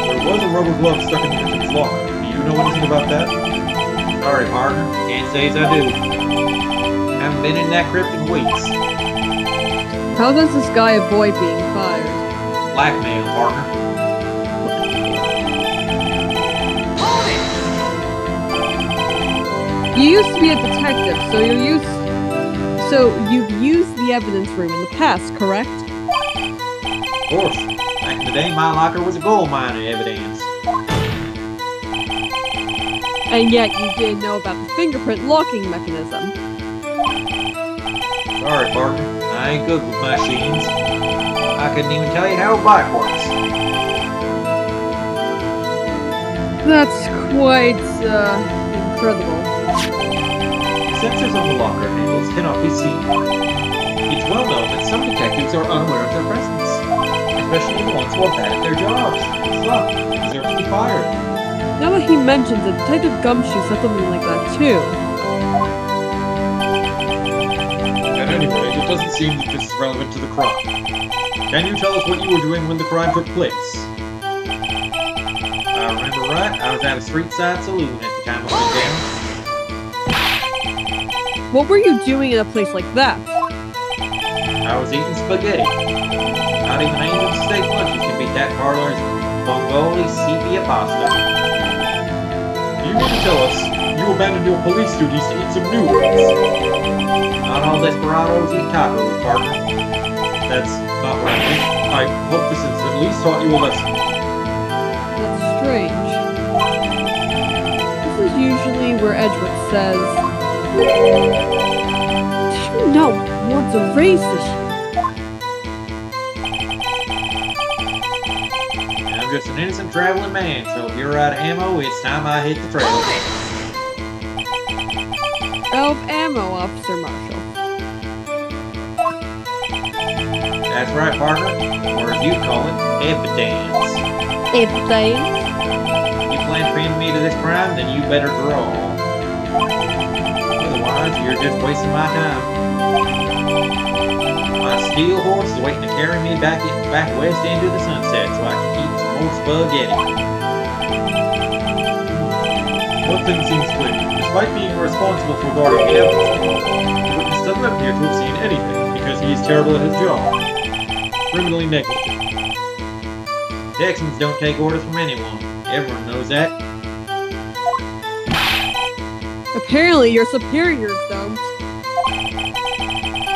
There was a rubber glove stuck in the victim's locker. Do you know anything about that? Sorry, partner. Can't say as I do. Haven't been in that crypt in weeks. How does this guy avoid being fired? Blackmail, partner. You used to be a detective, so you've used the evidence room in the past, correct? Of course. Back in the day, my locker was a gold mine of evidence. And yet you didn't know about the fingerprint locking mechanism. Sorry, partner. I ain't good with machines. I couldn't even tell you how a bike works. That's quite, incredible. Sensors on the locker handles cannot be seen. It's well known that some detectives are unaware of their presence, especially the ones who are bad at their jobs. Suck, deserve to be fired. Now that he mentions it, Detective Gumshoe said something like that too. At any rate, it doesn't seem that this is relevant to the crime. Can you tell us what you were doing when the crime took place? If I remember right, I was at a street-side saloon at the time it went down. What were you doing in a place like that? I was eating spaghetti. Not even Angel's steak lunches can beat that parlor's Bongoli sepia pasta. You mean to tell us you abandoned your police duties to eat some noodles? Not all desperados eat tacos, partner. That's not what I meant. I hope this has at least taught you a lesson. strange. This is usually where Edgeworth says, "Do you know what's a race this year?" I'm just an innocent traveling man, so if you're out of ammo, it's time I hit the trail. Of ammo, Officer Marshall. That's right, partner. Or as you call it, evidence. Evidence? If you plan to pin me to this crime, then you better draw. Otherwise, you're just wasting my time. My steel horse is waiting to carry me back west into the sunset so I can eat some more spaghetti. One thing seems clear. Despite being responsible for guarding the evidence, the witness doesn't appear to have seen anything because he is terrible at his job. Criminally negligent. Texans don't take orders from anyone. Everyone knows that. Apparently your superiors don't.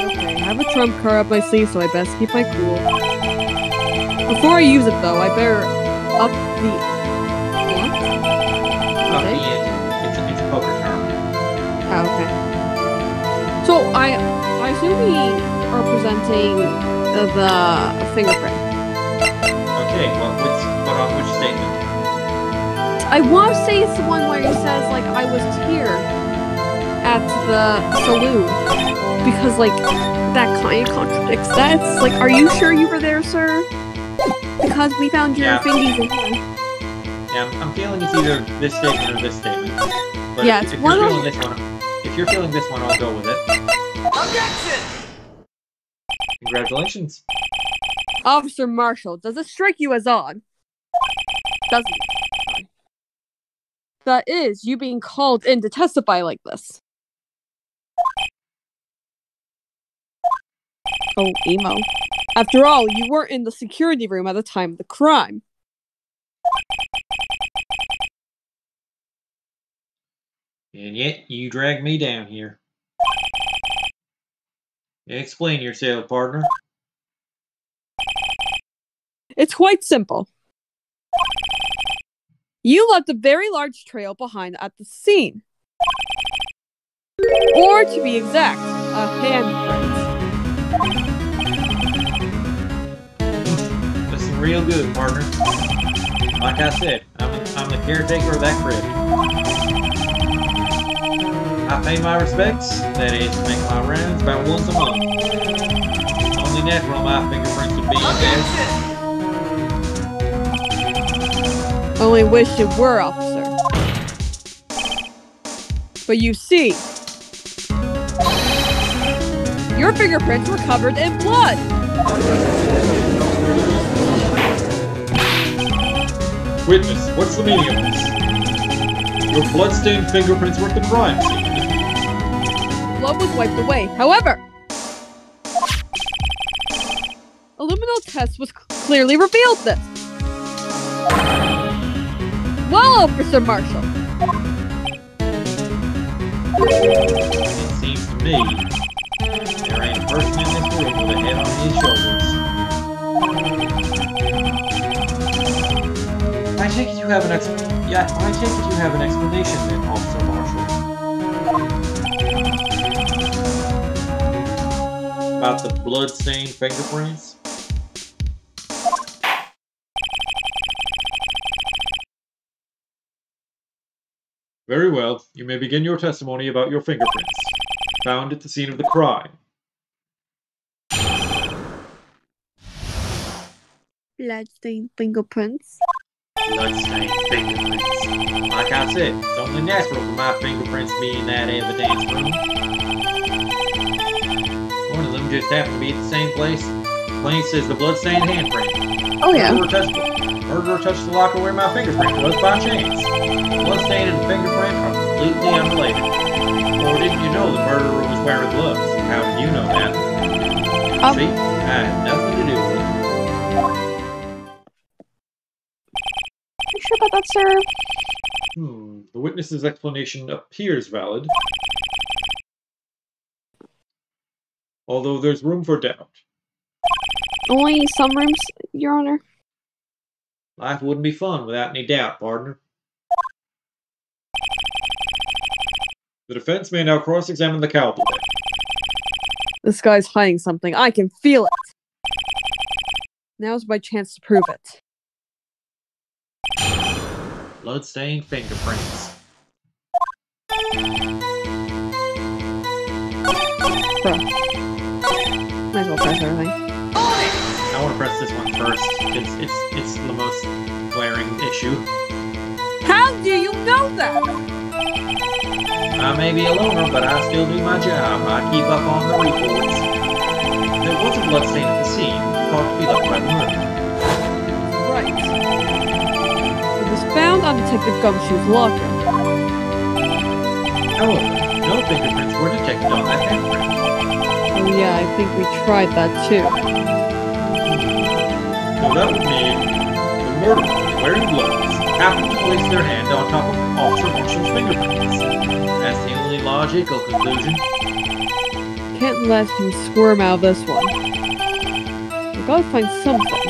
Okay, I have a trump card up my sleeve, so I best keep my cool. Before I use it, though, I better up the... What? Up the ante. It's a poker term. Oh, okay. So, I assume we are presenting the fingerprint. Okay, well, but on which statement? I want to say it's the one where he says, like, I was here at the saloon. Because, like, that kind of contradicts that. It's like, are you sure you were there, sir? Because we found your fingies in here. Yeah, I'm feeling it's either this statement or this statement. But Yeah, if it's you're one of feeling this one, if you're feeling this one, I'll go with it. Objection! Congratulations. Officer Marshall, does it strike you as odd? Doesn't it? That is, you being called in to testify like this. Oh, emo. After all, you weren't in the security room at the time of the crime. And yet, you dragged me down here. Explain yourself, partner. It's quite simple. You left a very large trail behind at the scene. Or, to be exact, a handprint. Listen real good, partner. Like I said, I'm the caretaker of that crib. I pay my respects, that is, make my rounds about once a month. It's only natural my fingerprints would be in there. Only wish it were, officer. But you see, your fingerprints were covered in blood. Witness, what's the meaning of this? Your blood-stained fingerprints were at the crime scene. Blood was wiped away. However, a luminal test was clearly revealed this. Well, Officer Marshall. It seems to me there ain't a person in this room with a head on his shoulders. I take it you have an explanation then, Officer Marshall. About the blood-stained fingerprints? Very well. You may begin your testimony about your fingerprints, found at the scene of the crime. Bloodstained fingerprints. Bloodstained fingerprints. Like I said, it's only natural for my fingerprints to be in that evidence room. One of them just happened to be at the same place as the bloodstained handprint. Oh yeah. Murderer touched the locker where my fingerprint was by chance. Bloodstain and the fingerprint are completely unrelated. Or didn't you know the murderer was wearing gloves? How did you know that? See? I had nothing to do with it. You sure about that, sir? The witness's explanation appears valid. Although there's room for doubt. Only some rooms, Your Honor. Life wouldn't be fun without any doubt, partner. The defense may now cross-examine the cowboy. This guy's hiding something. I can feel it. Now's my chance to prove it. Bloodstained fingerprints. Bruh. Might as well press everything. I want to press this one first. It's the most glaring issue. How do you know that? I may be a loner, but I still do my job. I keep up on the reports. There was a bloodstain at the scene, thought to be left by the murderer. Right. It was found on Detective Gumshoe's locker. However, no fingerprints were detected on that handprint. Oh yeah, I think we tried that too. So that would mean the murderer, wearing gloves, happened to place their hand on top of Officer Marshall's fingerprints. That's the only logical conclusion. Can't let him squirm out of this one. We gotta find something.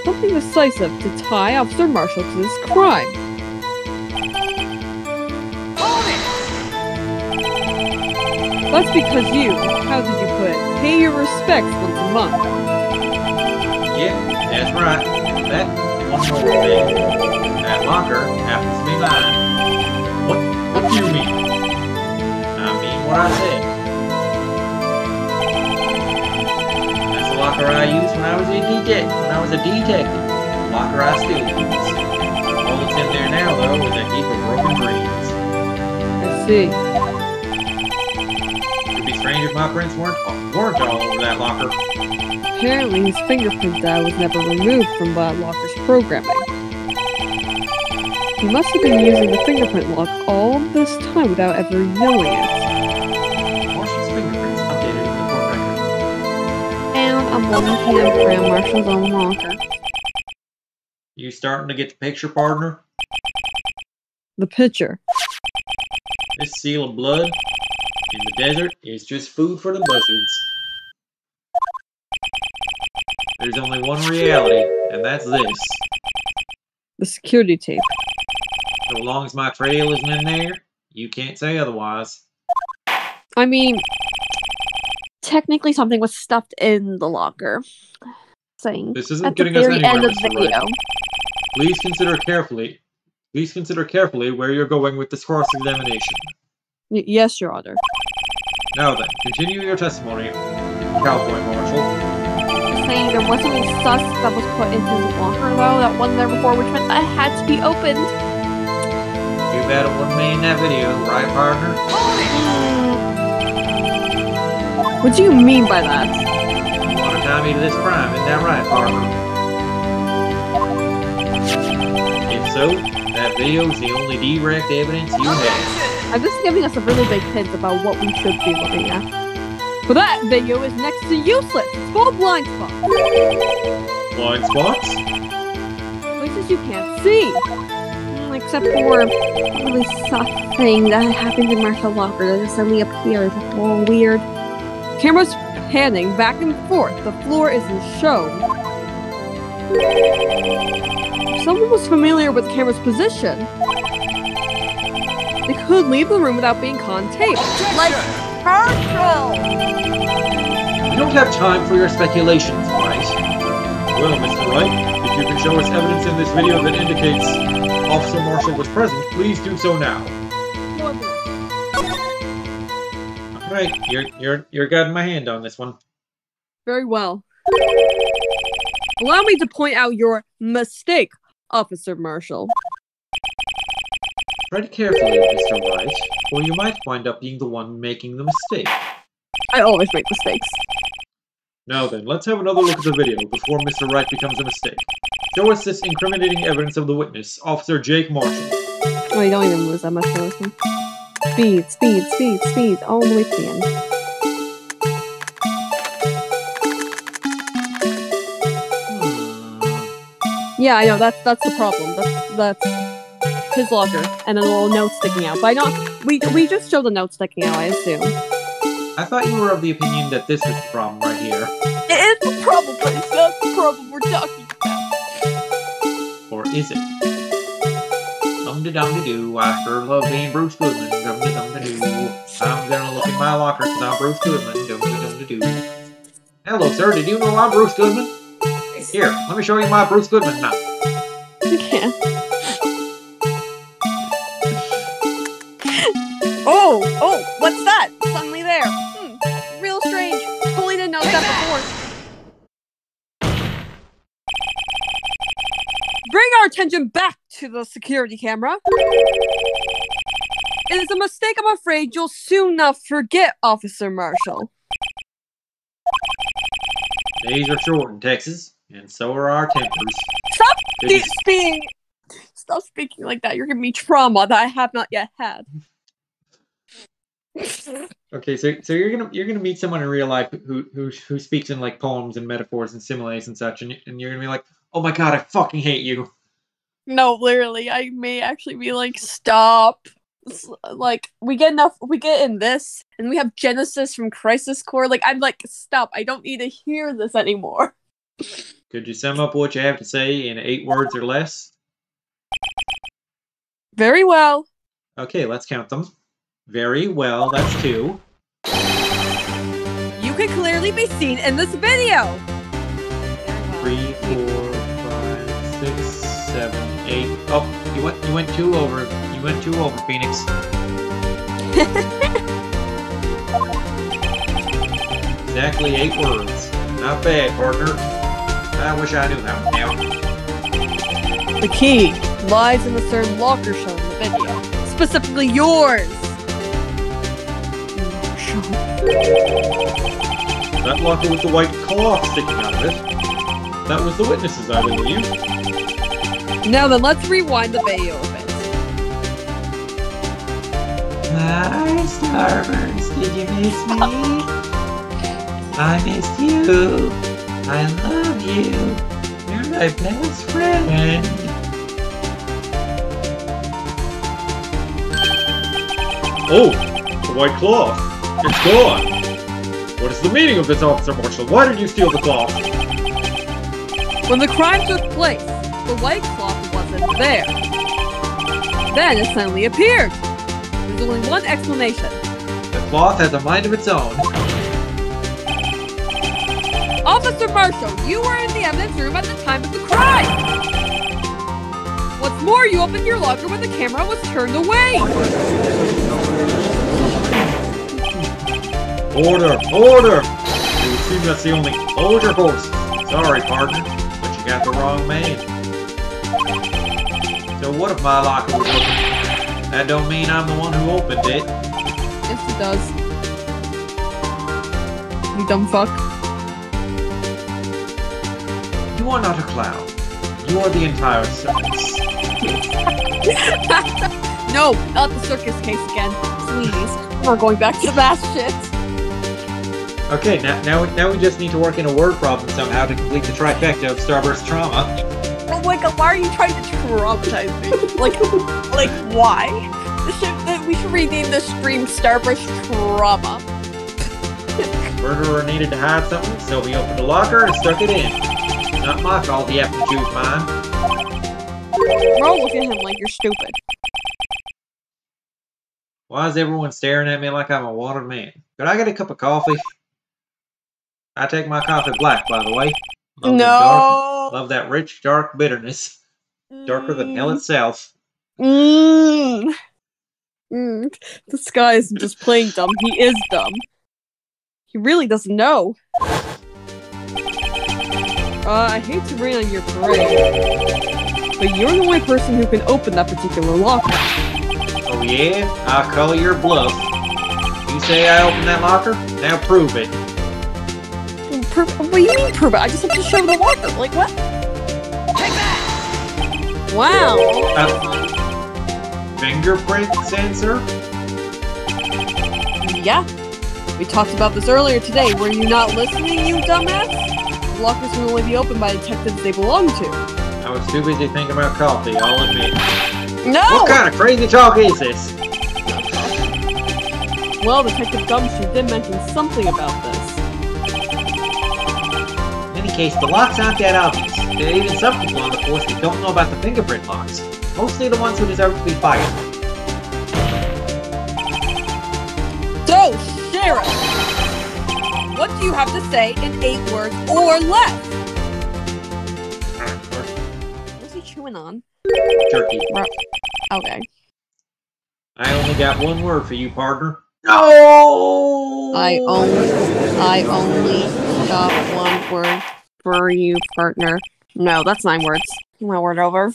Something decisive to tie Officer Marshall to this crime. That's because you, how did you put it, pay your respects once a month. Yeah, that's right. That one more thing. That locker happens to be mine. What do you mean? I mean what I said. That's the locker I used when I was a detective. The locker I still use. All that's in there now, though, is a heap of broken dreams. I see. It'd be strange if my prints weren't all over that locker. Apparently his fingerprint data was never removed from that locker's programming. He must have been using the fingerprint lock all this time without ever knowing it. Marshall's fingerprints updated in the court record. And I'm one hand around Marshall's own locker. You starting to get the picture, partner? The picture. This seal of blood in the desert is just food for the buzzards. There's only one reality, and that's this. The security tape. So long as my trail isn't in there, you can't say otherwise. I mean, technically something was stuffed in the locker. Saying This isn't at the getting us very end anywhere, of the Mr. Wright. video. Please consider carefully where you're going with this cross-examination. Yes, Your Honor. Now then, continue your testimony, Cowboy Marshall. Saying there was something sus that was put into the locker, though, that wasn't there before, which meant that it had to be opened. Too bad it wasn't me in that video, right, partner? What do you mean by that? You want to tie me to this crime, isn't that right, partner? If so, that video is the only direct evidence you have. I'm just giving us a really big hint about what we should be looking at. But that video is next to useless. It's full of blind spots. Blind spots? Places you can't see. Except for a really soft thing that happened in Marshall's locker that just suddenly appeared. All weird. Camera's panning back and forth. The floor isn't shown. If someone was familiar with the camera's position, they could leave the room without being caught on tape. Like Marshall! We don't have time for your speculations, Wright. Well, Mr. Wright, if you can show us evidence in this video that indicates Officer Marshall was present, please do so now. Alright, you're guiding my hand on this one. Very well. Allow me to point out your mistake, Officer Marshall. Tread carefully, Mr. Wright, or you might wind up being the one making the mistake. I always make mistakes. Now then, let's have another look at the video before Mr. Wright becomes a mistake. Show us this incriminating evidence of the witness, Officer Jake Marshall. Oh, you don't even lose that much for this one. Speed, speed, speed, speed, all the way to the end. Yeah, I know, that's the problem. That's his locker, and then a little note sticking out. But I know, we just showed the note sticking out, I assume. I thought you were of the opinion that this was the problem right here. It is the problem, but it's not the problem we're talking about. is it? Dum-de-dum-de-doo, I sure love being Bruce Goodman. Dum-de-dum-de-doo. I'm gonna look in my locker because I'm Bruce Goodman. Dum-de-dum-de-doo. Hello, sir. Did you know I'm Bruce Goodman? Here, let me show you my Bruce Goodman now. You can't. Oh, what's that? Suddenly there. Real strange. Totally didn't notice that before. Bring our attention back to the security camera. It is a mistake I'm afraid you'll soon not forget, Officer Marshall. Days are short in Texas, and so are our tempers. Stop speaking like that. You're giving me trauma that I have not yet had. Okay, so you're gonna meet someone in real life who speaks in like poems and metaphors and similes and such, and you're gonna be like, oh my god, I fucking hate you. No, literally, I may actually be like, stop. Like, we get in this, and we have Genesis from Crisis Core. Like, I'm like, stop. I don't need to hear this anymore. Could you sum up what you have to say in 8 words or less? Very well. Okay, let's count them. Very well, that's 2. You can clearly be seen in this video. 3, 4, 5, 6, 7, 8. Oh, you went 2 over. You went 2 over, Phoenix. Exactly 8 words. Not bad, partner. I wish I knew how now. The key lies in the certain locker shown in the video. Specifically yours. That locker with the white cloth sticking out of it. That was the witnesses, I believe. Now then, let's rewind the video a bit. Hi, Starburst. Did you miss me? I missed you. I love you. You're my best friend. Oh, the white cloth. It's gone. What is the meaning of this, Officer Marshall? Why did you steal the cloth? When the crime took place, the white cloth wasn't there. Then it suddenly appeared. There's only one explanation. The cloth has a mind of its own. Officer Marshall, you were in the evidence room at the time of the crime! What's more, you opened your locker when the camera was turned away! Order! Order! It would seem that's the only order horse. Sorry, partner, but you got the wrong man. So what if my locker was open? That don't mean I'm the one who opened it. Yes, it does. You dumb fuck. You are not a clown. You are the entire circus. No, not the circus case again. Please. We're going back to the bass shit. Okay, now we just need to work in a word problem somehow to complete the trifecta of Starburst trauma. Oh my god, why are you trying to traumatize me? Like why? We should rename this stream Starburst Trauma. Murderer needed to hide something, so he opened a locker and stuck it in. Not my fault he happened to choose mine. We're all looking at him like you're stupid. Why is everyone staring at me like I'm a wanted man? Could I get a cup of coffee? I take my coffee black, by the way. Love that rich, dark bitterness. Darker than hell itself. This guy isn't just playing dumb, he is dumb. He really doesn't know. I hate to rain on your parade, but you're the only person who can open that particular locker. Oh yeah? I'll call your bluff. You say I opened that locker? Now prove it. What do you mean prove it? I just have to show the locker. Like what? Take that! Wow. Fingerprint sensor? Yeah. We talked about this earlier today. Were you not listening, you dumbass? The lockers can only be opened by detectives they belong to. I was too busy thinking about coffee, I'll admit. No! What kind of crazy talk is this? Well, Detective Gumshoe did mention something about this. any case, the locks aren't that obvious. There are even some people on the force that don't know about the fingerprint locks. Mostly the ones who deserve to be fired. So, Sheriff, what do you have to say in 8 words or less? What's he chewing on? Jerky. Okay. I only got 1 word for you, partner. No! I only got 1 word for you, partner. No, that's 9 words. My word over.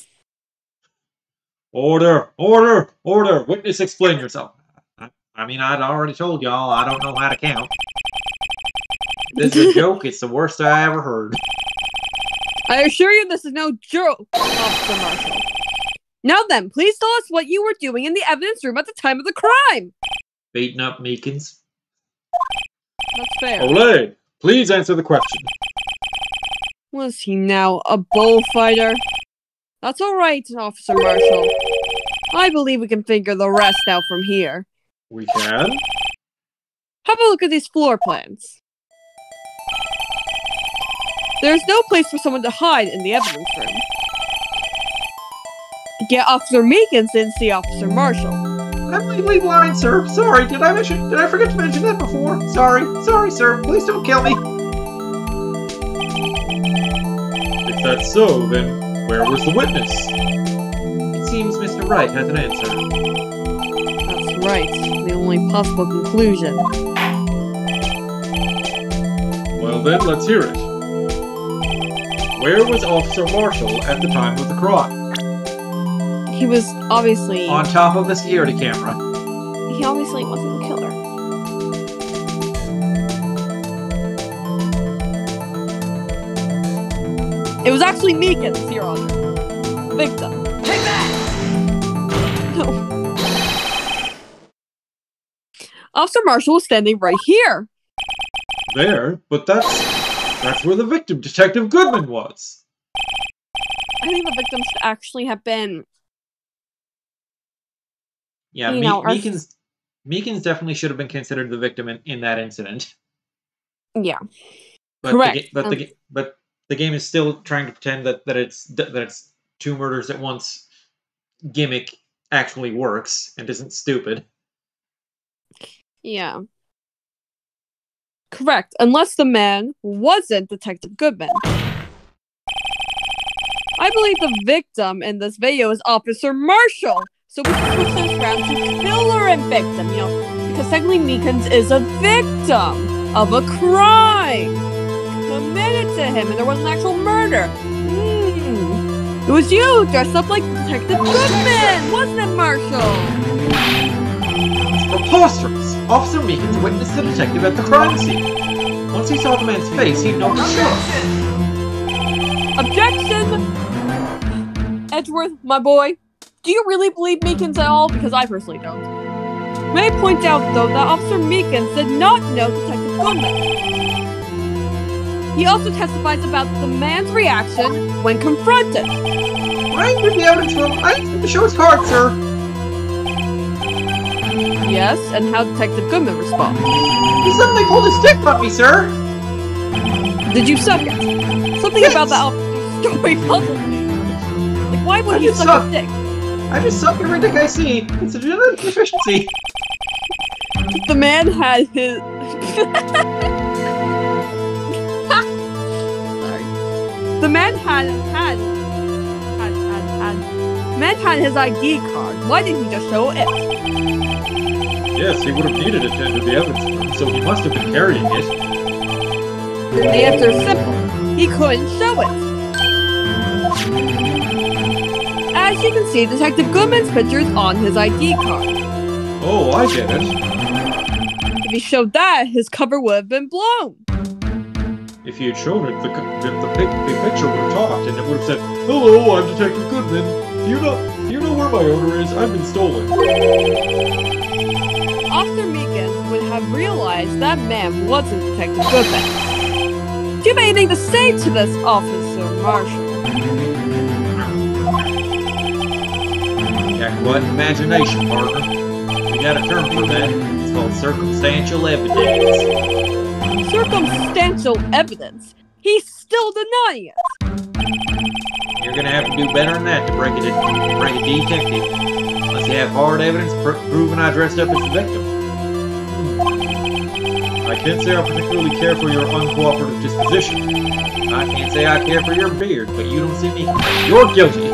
Order! Order! Order! Witness, explain yourself. I mean, I'd already told y'all I don't know how to count. This is a joke. It's the worst I ever heard. I assure you this is no joke, Officer Marshall. Now then, please tell us what you were doing in the evidence room at the time of the crime. Beating up Meekins. That's fair. Olay! Please answer the question. Was he now a bullfighter? That's alright, Officer Marshall. I believe we can figure the rest out from here. We can? Have a look at these floor plans. There's no place for someone to hide in the evidence room. Yet Officer Meekins didn't see Officer Marshall. I'm legally blind, sir. Sorry, did I forget to mention that before? Sorry, sir. Please don't kill me. If that's so, then where was the witness? It seems Mr. Wright has an answer. That's right, the only possible conclusion. Well then, let's hear it. Where was Officer Marshall at the time of the crime? He was obviously... On top of the security camera. He obviously wasn't the killer. It was actually Meekins, Your Honor. Victim. Take that! No. Officer Marshall was standing right here. There? But that's where the victim, Detective Goodman, was. I think the victim should actually have been... Yeah, You know, Meekins definitely should have been considered the victim in that incident. Yeah. But Correct. But the game is still trying to pretend that it's 2 murders at once gimmick actually works and isn't stupid. Yeah. Correct. Unless the man wasn't Detective Goodman. I believe the victim in this video is Officer Marshall. So we can switch those around to killer and victim, you know, because technically Meekins is a victim of a crime committed to him, and there was an actual murder. It was you dressed up like Detective Goodman, wasn't it, Marshall? It's preposterous! Officer Meekins witnessed the detective at the crime scene. Once he saw the man's face, he'd know for sure. Objection! Edgeworth, my boy. Do you really believe Meekins at all? Because I personally don't. May I point out, though, that Officer Meekins did not know Detective Goodman. He also testifies about the man's reaction when confronted. I entered the evidence room. I entered the show's card, sir. Yes, and how Detective Goodman responded. He suddenly pulled his dick on me, sir. Did you suck it? Something about that officer's story puzzles me. Like, why would he suck his dick? I just suck every dick I see. It's a genetic deficiency. The man had his... Sorry. The man had his ID card. Why didn't he just show it? Yes, he would have needed it to enter the evidence room, so he must have been carrying it. The answer is simple. He couldn't show it. As you can see, Detective Goodman's picture is on his ID card. Oh, I get it. If he showed that, his cover would have been blown. If he had shown it, the picture would have talked, and it would have said, "Hello, I'm Detective Goodman. Do you know where my owner is? I've been stolen." Officer Meekins would have realized that man wasn't Detective Goodman. Do you have anything to say to this, Officer Marshall? Yeah, what imagination, partner. We got a term for that. It's called circumstantial evidence. Circumstantial evidence? He still denying it. You're gonna have to do better than that to break a detective. Unless you have hard evidence proving I dressed up as the victim. I can't say I particularly care for your uncooperative disposition. I can't say I care for your beard, but you don't see me. You're guilty!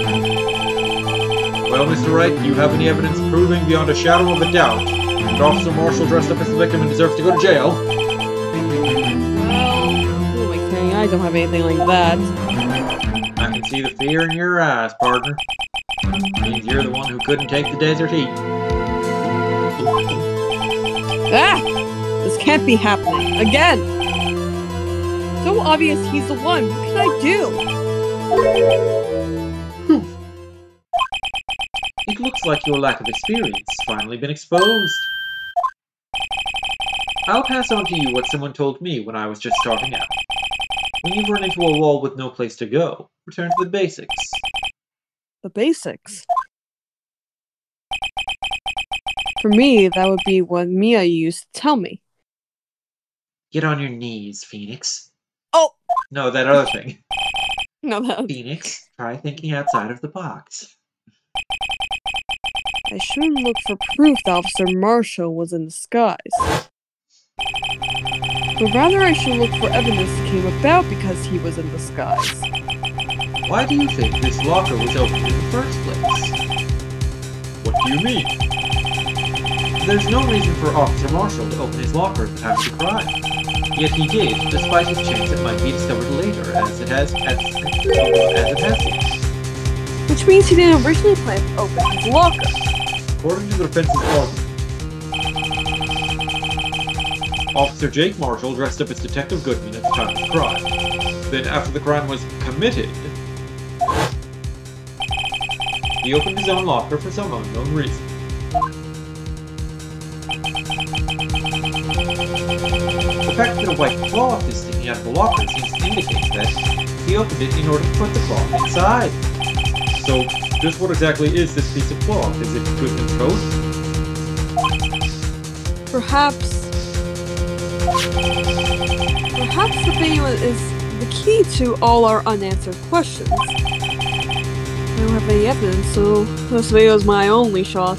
Well, Mr. Wright, do you have any evidence proving beyond a shadow of a doubt that Officer Marshall dressed up as the victim and deserves to go to jail? Well, okay, I don't have anything like that. I can see the fear in your eyes, partner. Means you're the one who couldn't take the desert heat. Ah! This can't be happening. Again! So obvious he's the one. What can I do? It looks like your lack of experience has finally been exposed. I'll pass on to you what someone told me when I was just starting out. When you've run into a wall with no place to go, return to the basics. The basics. For me, that would be what Mia used to tell me. Get on your knees, Phoenix. Oh! No, that other thing. No, that... Phoenix, try thinking outside of the box. I shouldn't look for proof that Officer Marshall was in disguise. But rather I should look for evidence that came about because he was in disguise. Why do you think this locker was opened in the first place? What do you mean? There's no reason for Officer Marshall to open his locker at the time of the crime. Yet he did, despite his chance it might be discovered later, as it has been. Which means he didn't originally plan to open his locker. According to the defense's argument, Officer Jake Marshall dressed up as Detective Goodman at the time of the crime. Then, after the crime was committed, he opened his own locker for some unknown reason. The fact that a white cloth is sticking out of the locker seems to indicate that he opened it in order to put the cloth inside. So, just what exactly is this piece of cloth? Is it Goodman's coat? Perhaps the video is the key to all our unanswered questions. I don't have any evidence, so this video is my only shot.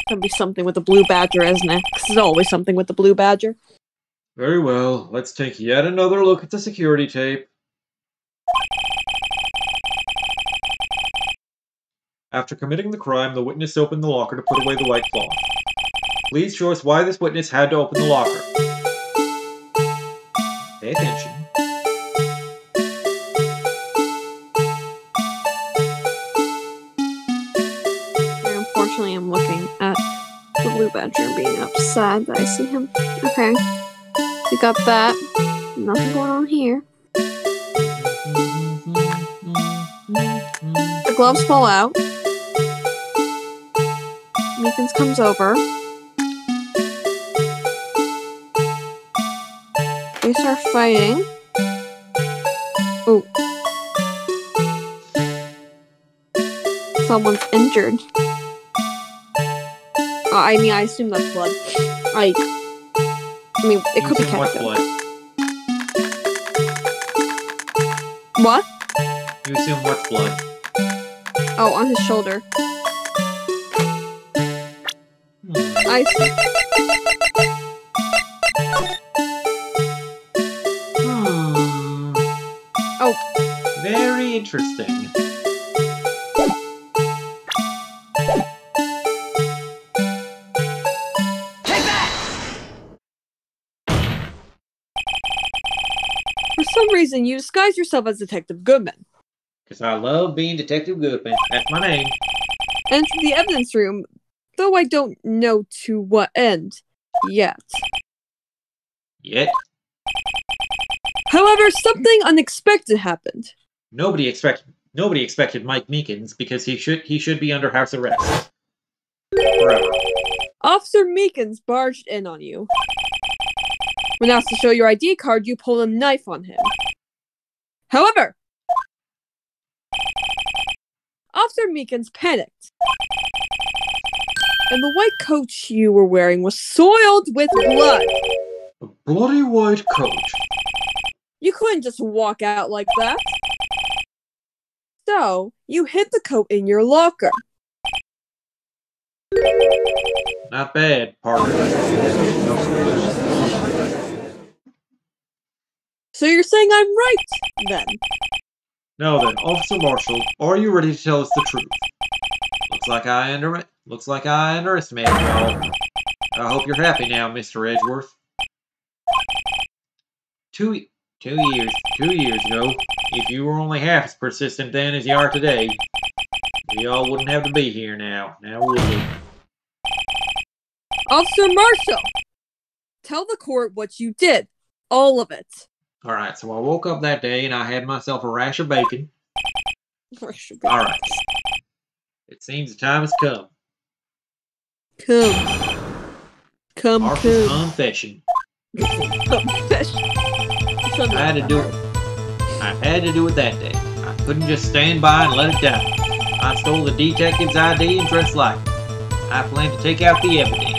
Gonna be something with the blue badger, isn't it? 'Cause there's always something with the blue badger. Very well, let's take yet another look at the security tape. After committing the crime, the witness opened the locker to put away the white cloth. Please show us why this witness had to open the locker. Pay attention. Unfortunately, I'm looking at the blue badger and being upset that I see him. Okay. We got that. Nothing going on here. The gloves fall out. Meekins comes over. They start fighting. Oh. Someone's injured. I mean, I assume that's blood. Like, I mean, it could be what ketchup. blood? What? You assume what's blood? Oh, on his shoulder. I see. Oh. Very interesting. For some reason, you disguise yourself as Detective Goodman. Because I love being Detective Goodman. That's my name. Enter the evidence room, though I don't know to what end yet. Yet? However, something unexpected happened. Nobody expected Mike Meekins because he should be under house arrest. Forever. Officer Meekins barged in on you. When asked to show your ID card, you pulled a knife on him. However, Officer Meekins panicked. And the white coat you were wearing was soiled with blood. A bloody white coat. You couldn't just walk out like that. So, you hid the coat in your locker. Not bad, partner. So you're saying I'm right, then? Now then, Officer Marshall, are you ready to tell us the truth? Looks like I underestimated you all. I hope you're happy now, Mr. Edgeworth. 2 years ago, if you were only half as persistent then as you are today, we all wouldn't have to be here now would we? Officer Marshall! Tell the court what you did. All of it. Alright, so I woke up that day and I had myself a rash of bacon. Alright. It seems the time has come. Come. Marshall's confession. Confession. I had to do it. I had to do it that day. I couldn't just stand by and let it die. I stole the detective's ID and dressed like him. I planned to take out the evidence.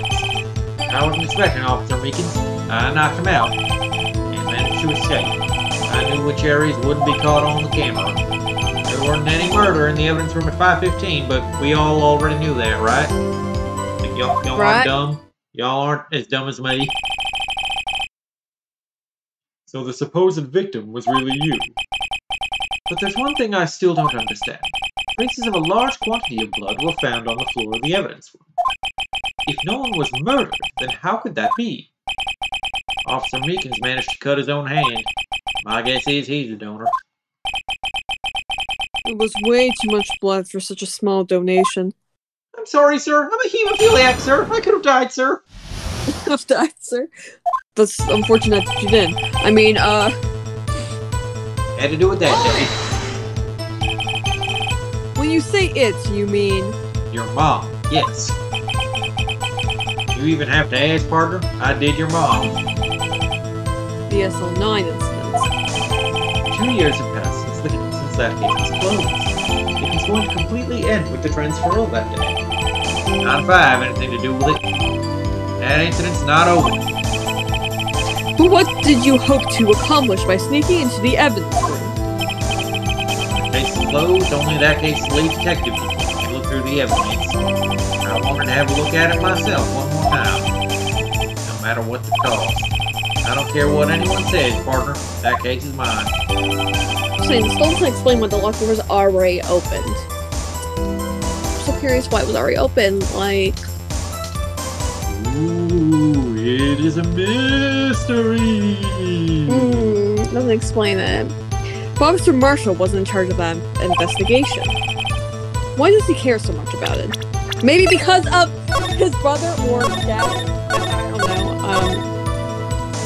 I wasn't expecting Officer Meekins. I knocked him out and managed to escape. I knew which areas wouldn't be caught on the camera. There wasn't any murder in the evidence room at 515, but we all already knew that, right? Like y'all aren't dumb. Y'all aren't as dumb as me. So the supposed victim was really you. But there's one thing I still don't understand. Traces of a large quantity of blood were found on the floor of the evidence room. If no one was murdered, then how could that be? Officer Meekins managed to cut his own hand. My guess is he's the donor. It was way too much blood for such a small donation. I'm sorry, sir. I'm a hemophiliac, sir. I could have died, sir. Have died, sir. That's unfortunate that you did. I mean, Had to do it that day. When you say it, you mean... Your mom, yes. You even have to ask, partner. I did your mom. The SL9 incident. 2 years have passed since that case was closed. It was going to completely end with the transferal that day. Not if I have anything to do with it. That incident's not over. But what did you hope to accomplish by sneaking into the evidence room? The case is closed, only that case's lead detective can look through the evidence. I wanted to have a look at it myself one more time. No matter what the cost. I don't care what anyone says, partner. That case is mine. Saying, still doesn't explain why the locker was already opened. I'm so curious why it was already open, like... Ooh, it is a mystery! Doesn't explain it. But Officer Marshall wasn't in charge of that investigation. Why does he care so much about it? Maybe because of his brother or dad? I don't know.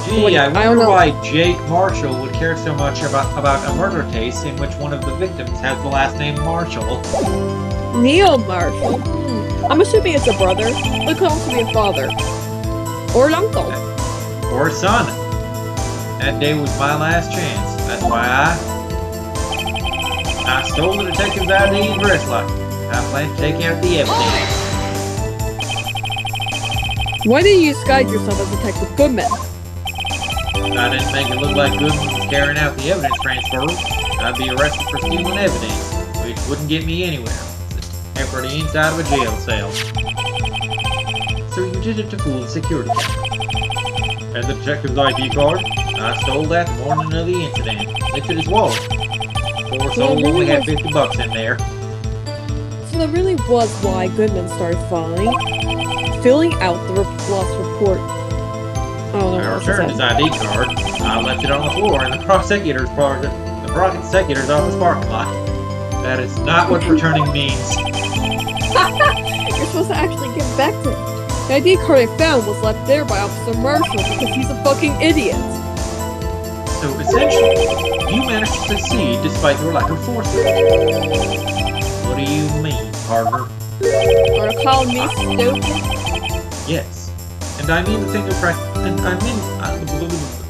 Gee, I wonder why Jake Marshall would care so much about a murder case in which one of the victims has the last name Marshall. Neil Marshall? I'm assuming it's a brother. It could also be a father. Or an uncle. Or a son. That day was my last chance. That's why I stole the detective's ID and dressed like him. I plan to take out the evidence. Why did you disguise yourself as Detective Goodman? If I didn't make it look like Goodman was carrying out the evidence transfer, I'd be arrested for stealing evidence, which wouldn't get me anywhere. Except for the inside of a jail cell. So you did it to fool the security guard. And the detective's ID card? I stole that the morning of the incident. Lifted his wallet. Poor soul only had $50 in there. So that really was why Goodman started filling out the lost report. Oh, no, I returned his ID card. I left it on the floor in the prosecutor's office parking lot. That is not what returning means. You're supposed to actually give it back to him. The ID card I found was left there by Officer Marshall because he's a fucking idiot. So essentially, you managed to succeed despite your lack of foresight. What do you mean, partner? Or call me stupid? Yes. And I mean the fingerprint,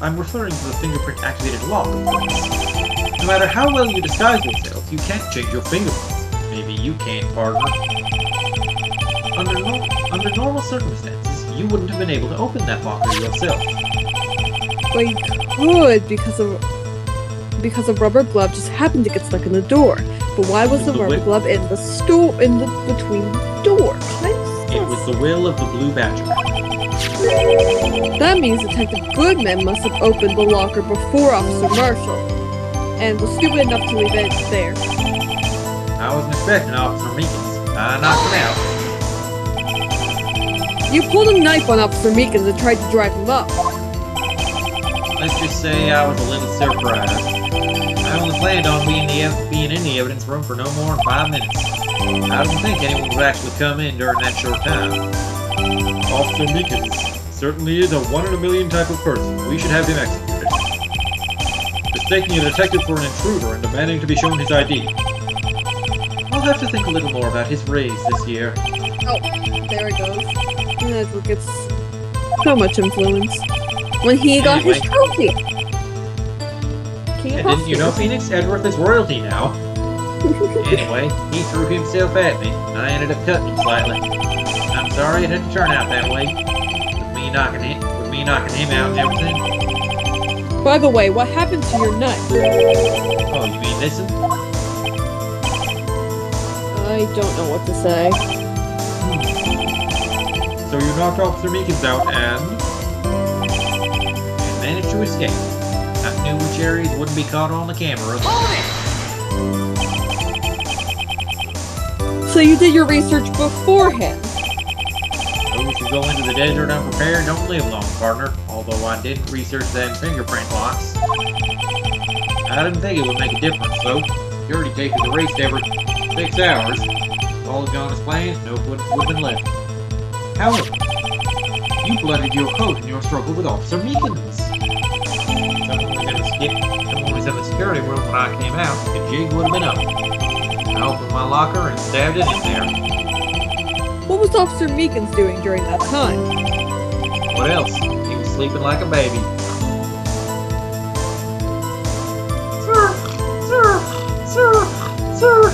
I'm referring to the fingerprint activated lock, of course. No matter how well you disguise yourself, you can't change your fingerprints. Maybe you can't, partner. Under normal circumstances, you wouldn't have been able to open that locker yourself. But you could because a rubber glove just happened to get stuck in the door. But why was the rubber glove in the between the door? It was the will of the Blue Badger. That means Detective Goodman must have opened the locker before Officer Marshall, and was stupid enough to leave it there. I wasn't expecting Officer Meekins. I knocked him out. You pulled a knife on Officer Meekins and tried to drive him up. Let's just say I was a little surprised. I only planned on being in the evidence room for no more than 5 minutes. I don't think anyone would actually come in during that short time. Officer Meekins certainly is a 1 in a million type of person. We should have him executed. Mistaking a detective for an intruder and demanding to be shown his ID. I'll have to think a little more about his raise this year. Oh, there it goes. Edward gets so much influence. When he got his trophy. And didn't you know, Phoenix? Edward is royalty now. Anyway, he threw himself at me, and I ended up cutting him slightly. I'm sorry it had to turn out that way, with me knocking him out and everything. By the way, what happened to your nut? Oh, you mean this one? I don't know what to say. So you knocked Officer Meekins out and managed to escape. I knew cherries wouldn't be caught on the camera. So you did your research beforehand? Those who go into the desert unprepared don't live long, partner. Although I didn't research them fingerprint locks. I didn't think it would make a difference, though. Security takers erased every 6 hours. If all had gone as planned, no footage would have been left. However, you blooded your coat in your struggle with Officer Meekins. Someone was in the security room when I came out. The jig would have been up. I opened my locker and stabbed it in there. What was Officer Meekins doing during that time? What else? He was sleeping like a baby. Sir! Sir! Sir! Sir!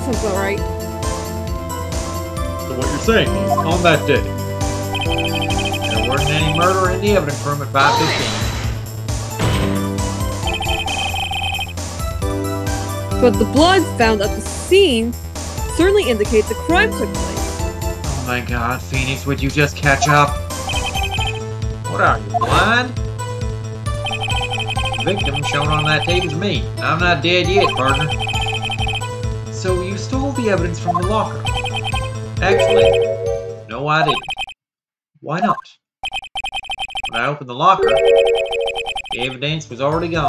Sounds alright. So what you're saying is, on that day, There wasn't any murder in the evidence room at 5:15. But the blood found at the scene certainly indicates a crime took place. Oh my god, Phoenix, would you just catch up? What are you, blind? The victim shown on that tape is me. I'm not dead yet, partner. So you stole the evidence from the locker? Actually, no I didn't. Why not? When I opened the locker, the evidence was already gone.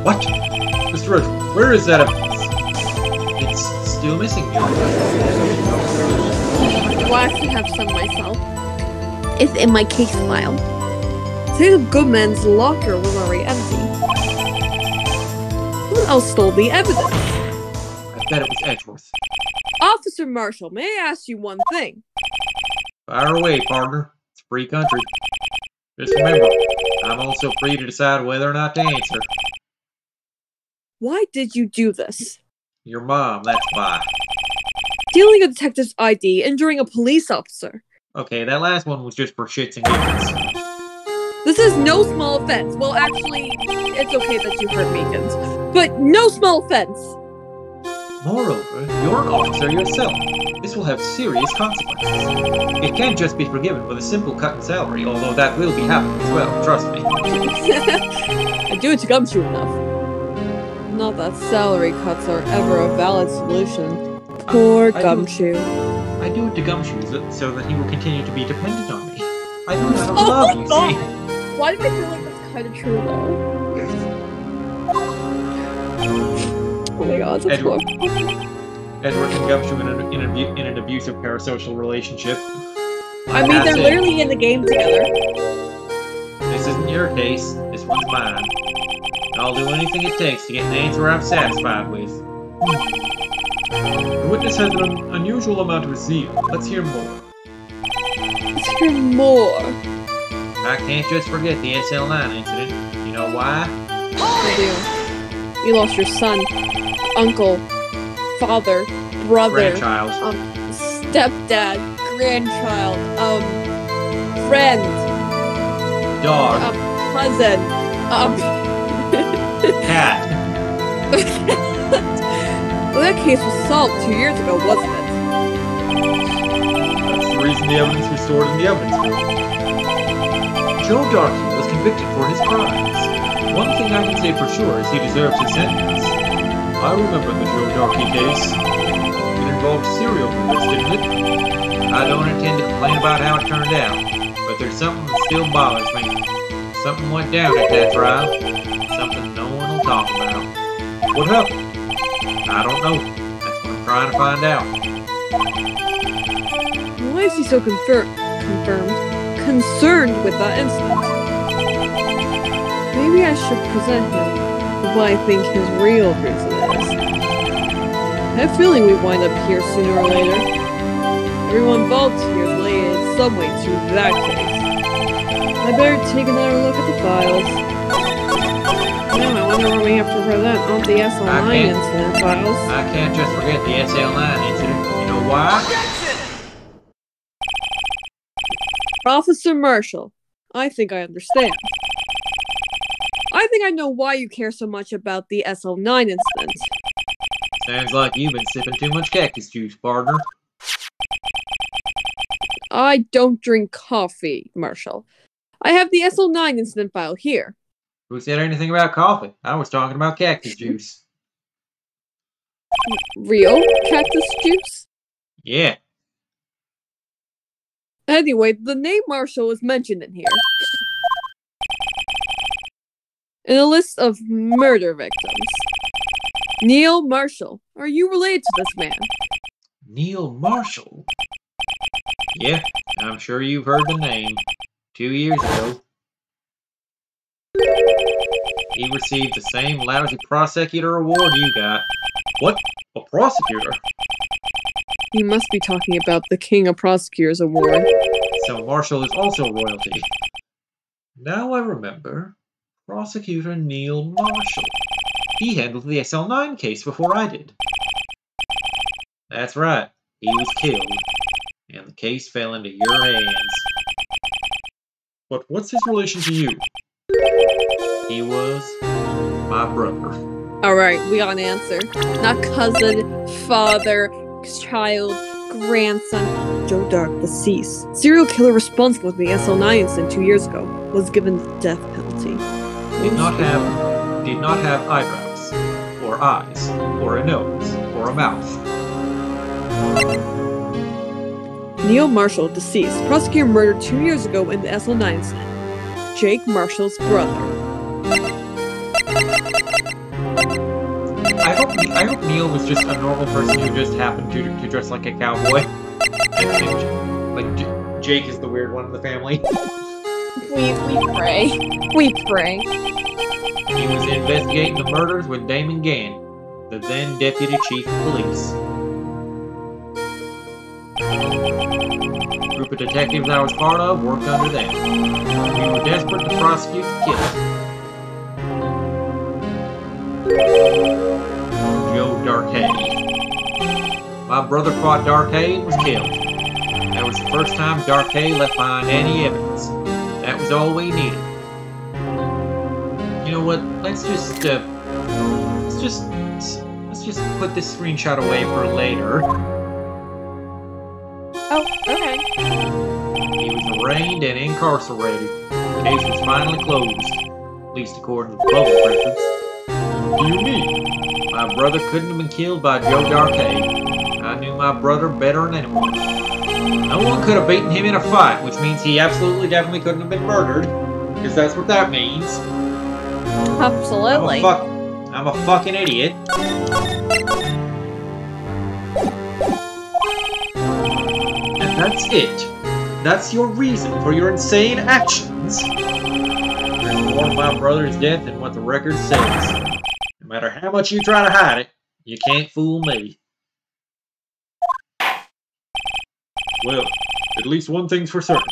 what? Mr. Edward, where is that evidence? It's still missing. Well, I actually have some myself. It's in my case file. Detective Goodman's locker was already empty. Who else stole the evidence? I bet it was Edgeworth. Officer Marshall, may I ask you one thing? Fire away, partner. It's a free country. Just remember, I'm also free to decide whether or not to answer. Why did you do this? Your mom, that's why. Stealing a detective's ID, injuring a police officer. Okay, that last one was just for shits and giggles. This is no small offense. Well, actually, it's okay that you hurt Meekins. But no small offense. Moreover, you're an officer yourself. This will have serious consequences. It can't just be forgiven with a simple cut in salary, although that will be happening as well, trust me. I do it to gumshoe enough. Not that salary cuts are ever a valid solution. Poor Gumshoe. I do it to Gumshoes so that he will continue to be dependent on me. I do it out of love, you see. Why do I feel like that's kind of true, though? Oh my god, that's Edward. horrible. Edward and Gumshoe in an abusive parasocial relationship. I mean, they're literally in the game together. This isn't your case. This one's mine. I'll do anything it takes to get an answer I'm satisfied with. The witness has an unusual amount of zeal. Let's hear more. Let's hear more. I can't just forget the SL9 incident. You know why? I do. You lost your son, uncle, father, brother, Grandchild. stepdad, grandchild, friend, Dog. cousin, Cat. Well, that case was solved 2 years ago, wasn't it? That's the reason the evidence was stored in the evidence room. Joe Darkey was convicted for his crimes. One thing I can say for sure is he deserved his sentence. I remember the Joe Darkey case. It involved serial killers, didn't it? I don't intend to complain about how it turned out, but there's something that still bothers me. Something went down at that trial. Something no one will talk about. What happened? I don't know. That's what I'm trying to find out. Why is he so concerned with that incident? Maybe I should present him with what I think his real reason is. I have a feeling we wind up here sooner or later. Everyone involved here is related in some way to that case. I better take another look at the files. Now I wonder where we have to present on the SL9 incident files. I can't just forget the SL9 incident. You know why? Officer Marshall, I think I understand. I think I know why you care so much about the SL9 incident. Sounds like you've been sipping too much cactus juice, partner. I don't drink coffee, Marshall. I have the SL9 incident file here. Who said anything about coffee? I was talking about cactus juice. Real cactus juice? Yeah. Anyway, the name Marshall is mentioned in here. In a list of murder victims. Neil Marshall. Are you related to this man? Neil Marshall? Yeah, I'm sure you've heard the name. 2 years ago. He received the same lousy prosecutor award you got. What? A prosecutor? You must be talking about the King of Prosecutors Award. So Marshall is also royalty. Now I remember. Prosecutor Neil Marshall. He handled the SL9 case before I did. That's right. He was killed. And the case fell into your hands. But what's his relation to you? He was my brother. Alright, we got an answer. Not cousin, father, child, grandson. Joe Dark, deceased. Serial killer responsible for the SL9 incident 2 years ago was given the death penalty. Did not have eyebrows, or eyes, or a nose, or a mouth. Neil Marshall, deceased. Prosecutor murdered 2 years ago in the SL9 incident. Jake Marshall's brother. I hope Neil was just a normal person who just happened to dress like a cowboy. Jake is the weird one in the family. We pray. We pray. He was investigating the murders with Damon Gann, the then Deputy Chief of Police. The group of detectives I was part of worked under them. We were desperate to prosecute the killer. Joe Darkey. My brother fought Darkey and was killed. That was the first time Darkey left behind any evidence. That was all we needed. You know what? Let's just put this screenshot away for later. Oh, okay. He was arraigned and incarcerated. The case was finally closed, at least according to public records. What do you mean? My brother couldn't have been killed by Joe Darkey. I knew my brother better than anyone. No one could have beaten him in a fight, which means he absolutely definitely couldn't have been murdered. Because that's what that means. Absolutely. I'm a fucking idiot. And that's it. That's your reason for your insane actions. There's more to my brother's death than what the record says. No matter how much you try to hide it, you can't fool me. Well, at least one thing's for certain.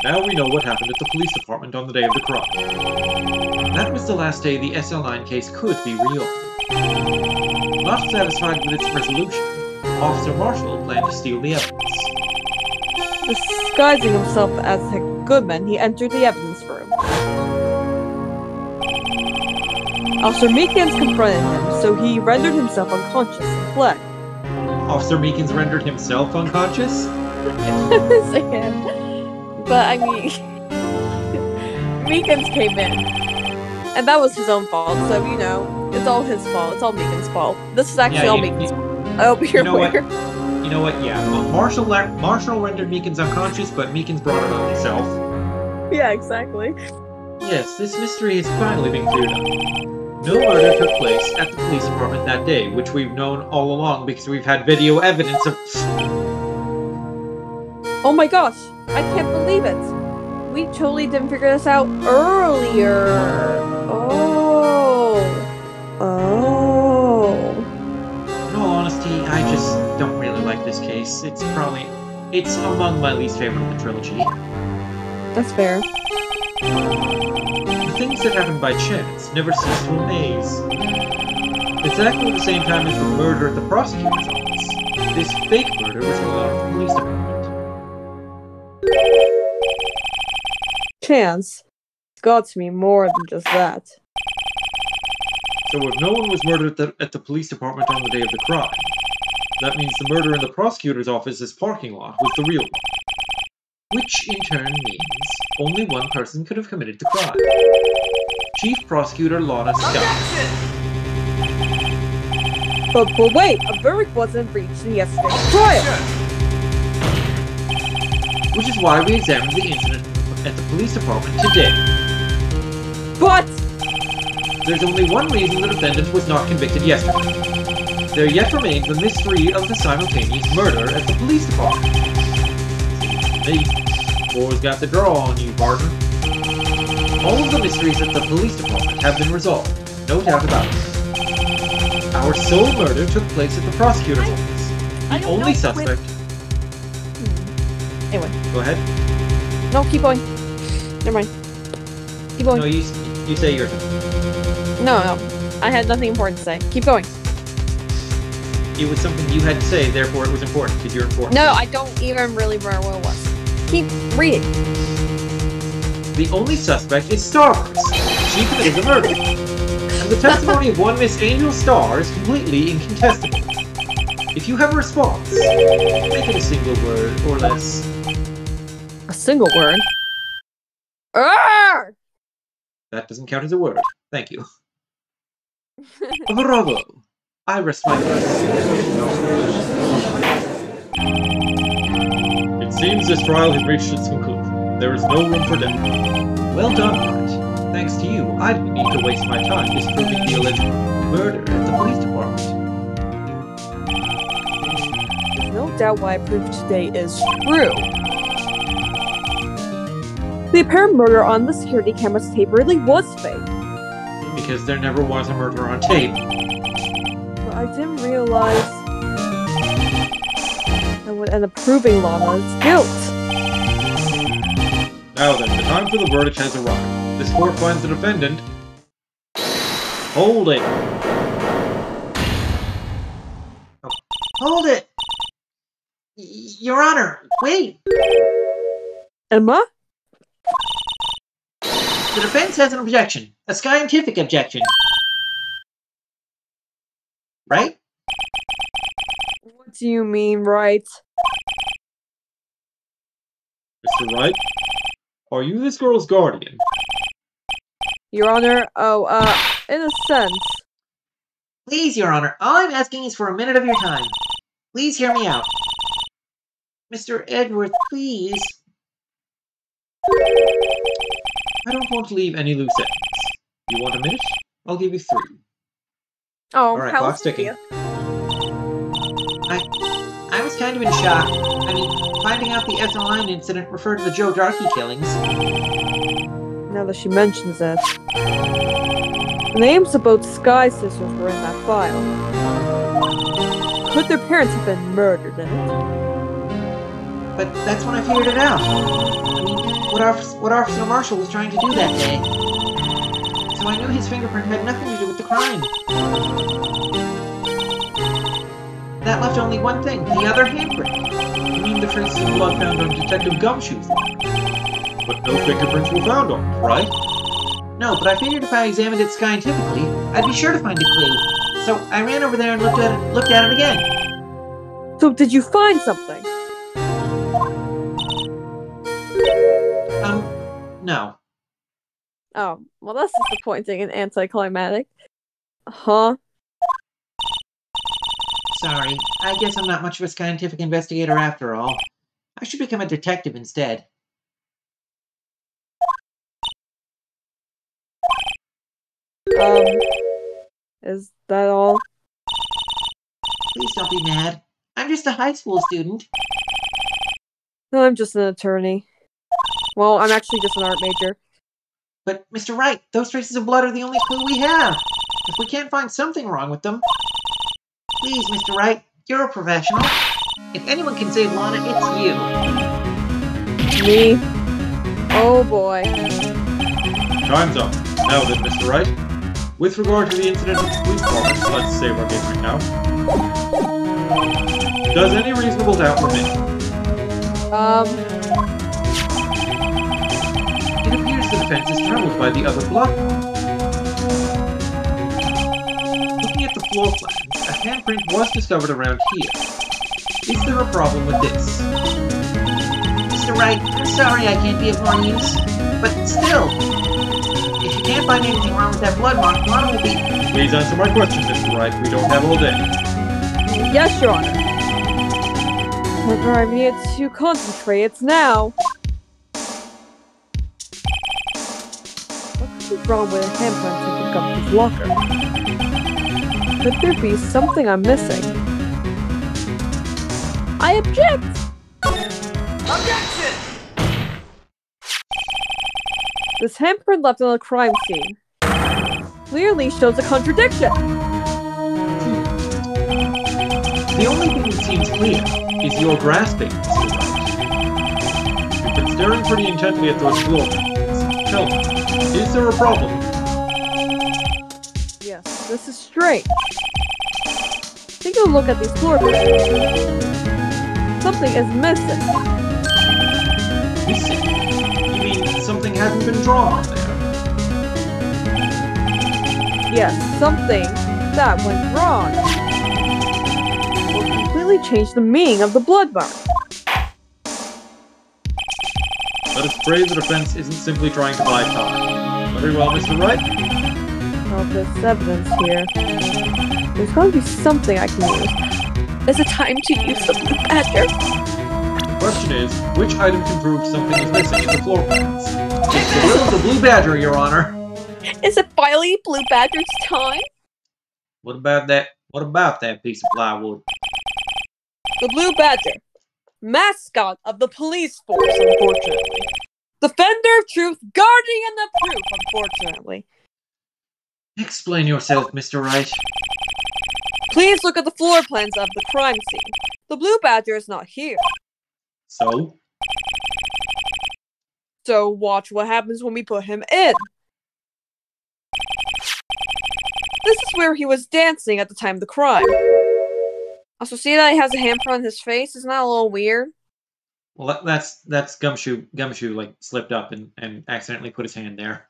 Now we know what happened at the police department on the day of the crime. That was the last day the SL9 case could be reopened. Not satisfied with its resolution, Officer Marshall planned to steal the evidence. Disguising himself as Detective Goodman, he entered the evidence room. Officer Meekins confronted him, so he rendered himself unconscious and fled. Officer Meekins rendered himself unconscious? But I mean, Meekins came in, and that was his own fault. So you know, it's all his fault. It's all Meekins' fault. This is actually all Meekins' fault. I hope you're aware. You know what? Yeah, Marshall rendered Meekins unconscious, but Meekins brought it on himself. Yeah, exactly. Yes, this mystery has finally been cleared up. No murder took place at the police department that day, which we've known all along because we've had video evidence of. Oh my gosh, I can't believe it. We totally didn't figure this out earlier. Oh. In all honesty, I just don't really like this case. It's among my least favorite of the trilogy. That's fair. The things that happen by chance never cease to amaze. Exactly the same time as the murder at the prosecutor's office, this fake murder was caught at the police department. Chance. It's got to be more than just that. So if no one was murdered at the police department on the day of the crime, that means the murder in the prosecutor's office's parking lot was the real one. Which in turn means only one person could have committed the crime. Chief Prosecutor Lana Scott. But wait, a verdict wasn't reached in yesterday's trial. Which is why we examined the incident at the police department today. But there's only one reason the defendant was not convicted yesterday. There yet remains the mystery of the simultaneous murder at the police department. Seems to me, boys got the draw on you, partner. All of the mysteries at the police department have been resolved, no doubt about it. Our sole murder took place at the prosecutor's office. The only suspect... Anyway. Go ahead. No, keep going. Never mind. Keep going. No, you say yours. No. I had nothing important to say. Keep going. It was something you had to say, therefore it was important, because you're important. No, I don't even really remember what it was. Keep reading. The only suspect is Starburst. She committed the murder. And the testimony of one Miss Angel Star is completely incontestable. If you have a response, make it a single word or less. A single word? Arrgh! That doesn't count as a word. Thank you. Bravo! I rest my case. It seems this trial has reached its conclusion. There is no room for doubt. Well done, Wright. Thanks to you, I didn't need to waste my time disproving the alleged murder at the police department. There's no doubt what I proved today is true. The apparent murder on the security camera's tape really was fake. Because there never was a murder on tape. But I didn't realize that would end up proving Lana's guilt. Now then, the time for the verdict has arrived. This court finds the defendant... Hold it! Hold it! Your Honor, wait! Emma? The defense has an objection. A scientific objection. Right? What do you mean, Wright? Mr. Wright? Are you this girl's guardian? Your Honor, in a sense. Please, Your Honor, all I'm asking is for a minute of your time. Please hear me out. Mr. Edward, please. I don't want to leave any loose ends. You want a minute? I'll give you 3. Oh, Alright, how clock's ticking. I was kind of in shock. I mean, finding out the SLN incident referred to the Joe Darkey killings. Now that she mentions it. The names of both Sky sisters were in that file. Could their parents have been murdered in it? But that's when I figured it out. I mean, what Officer Marshall was trying to do that day. So I knew his fingerprint had nothing to do with the crime. that left only one thing, the other handprint. You mean the traces of blood found on Detective Gumshoe's locker? But no fingerprints were found on it, right? No, but I figured if I examined it scientifically, I'd be sure to find a clue. So I ran over there and looked at it again. So did you find something? No. Oh, well that's disappointing and anticlimactic. Huh? Sorry, I guess I'm not much of a scientific investigator after all. I should become a detective instead. Is that all? Please don't be mad. I'm just a high school student. No, I'm just an attorney. Well, I'm actually just an art major. But, Mr. Wright, those traces of blood are the only clue we have. If we can't find something wrong with them... Please, Mr. Wright, you're a professional. If anyone can save Lana, it's you. Me? Oh boy. Time's up. Now then, Mr. Wright. With regard to the incident at the police department, let's save our game right now. Does any reasonable doubt remain? It appears the defense is troubled by the other block. Looking at the floor plans, a handprint was discovered around here. Is there a problem with this? Mr. Wright, I'm sorry I can't be of more use. But still, if you can't find anything wrong with that blood mark, Lana will be... Please answer my question, Mr. Wright. We don't have all day. Yes, Your Honor. However, I need to concentrate. It's now. What could be wrong with a handprint to pick up his locker? Could there be something I'm missing? I object! Objection! This handprint left on the crime scene clearly shows a contradiction. The only thing that seems clear is your grasping, Mr. Wright. You've been staring pretty intently at those floor plans. Tell me, is there a problem? Yes, this is strange. Take a look at these floor plans. Something is missing. Missing? You mean something hasn't been drawn on there? Yes, something that went wrong. Will completely change the meaning of the blood mark. Let us pray the defense isn't simply trying to buy time. Very well, Mr. Wright. Well, there's evidence here. There's going to be something I can use. Is it time to use the blue badger? The question is, which item can prove something is missing in the floor plans? It's the will of the Blue Badger, Your Honor. Is it finally Blue Badger's time? What about that piece of plywood? The Blue Badger, mascot of the police force, unfortunately. Defender of truth, guardian of proof, unfortunately. Explain yourself, Mr. Wright. Please look at the floor plans of the crime scene. The Blue Badger is not here. So? So watch what happens when we put him in. This is where he was dancing at the time of the crime. Also, see that he has a handprint on his face? Isn't that a little weird? Well, that's Gumshoe. Gumshoe like slipped up and accidentally put his hand there.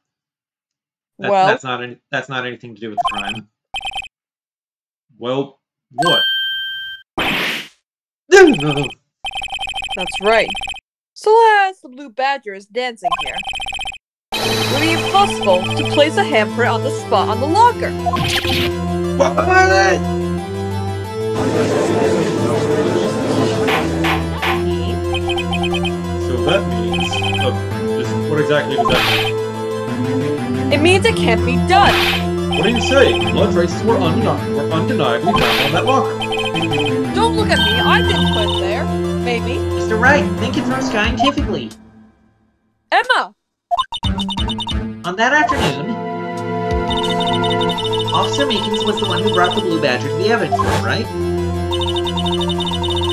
That's not anything to do with the crime. Well, what? That's right. So as the Blue Badger is dancing here, it would be impossible to place a handprint on the spot on the locker. What? So that means... what exactly does that mean? It means it can't be done. What are you saying? Blood traces were undeniably found on that locker. Don't look at me. I didn't put it there. Maybe. Mr. Wright, think it through scientifically. Emma! On that afternoon, Officer Meekins was the one who brought the Blue Badger to the evidence room, right?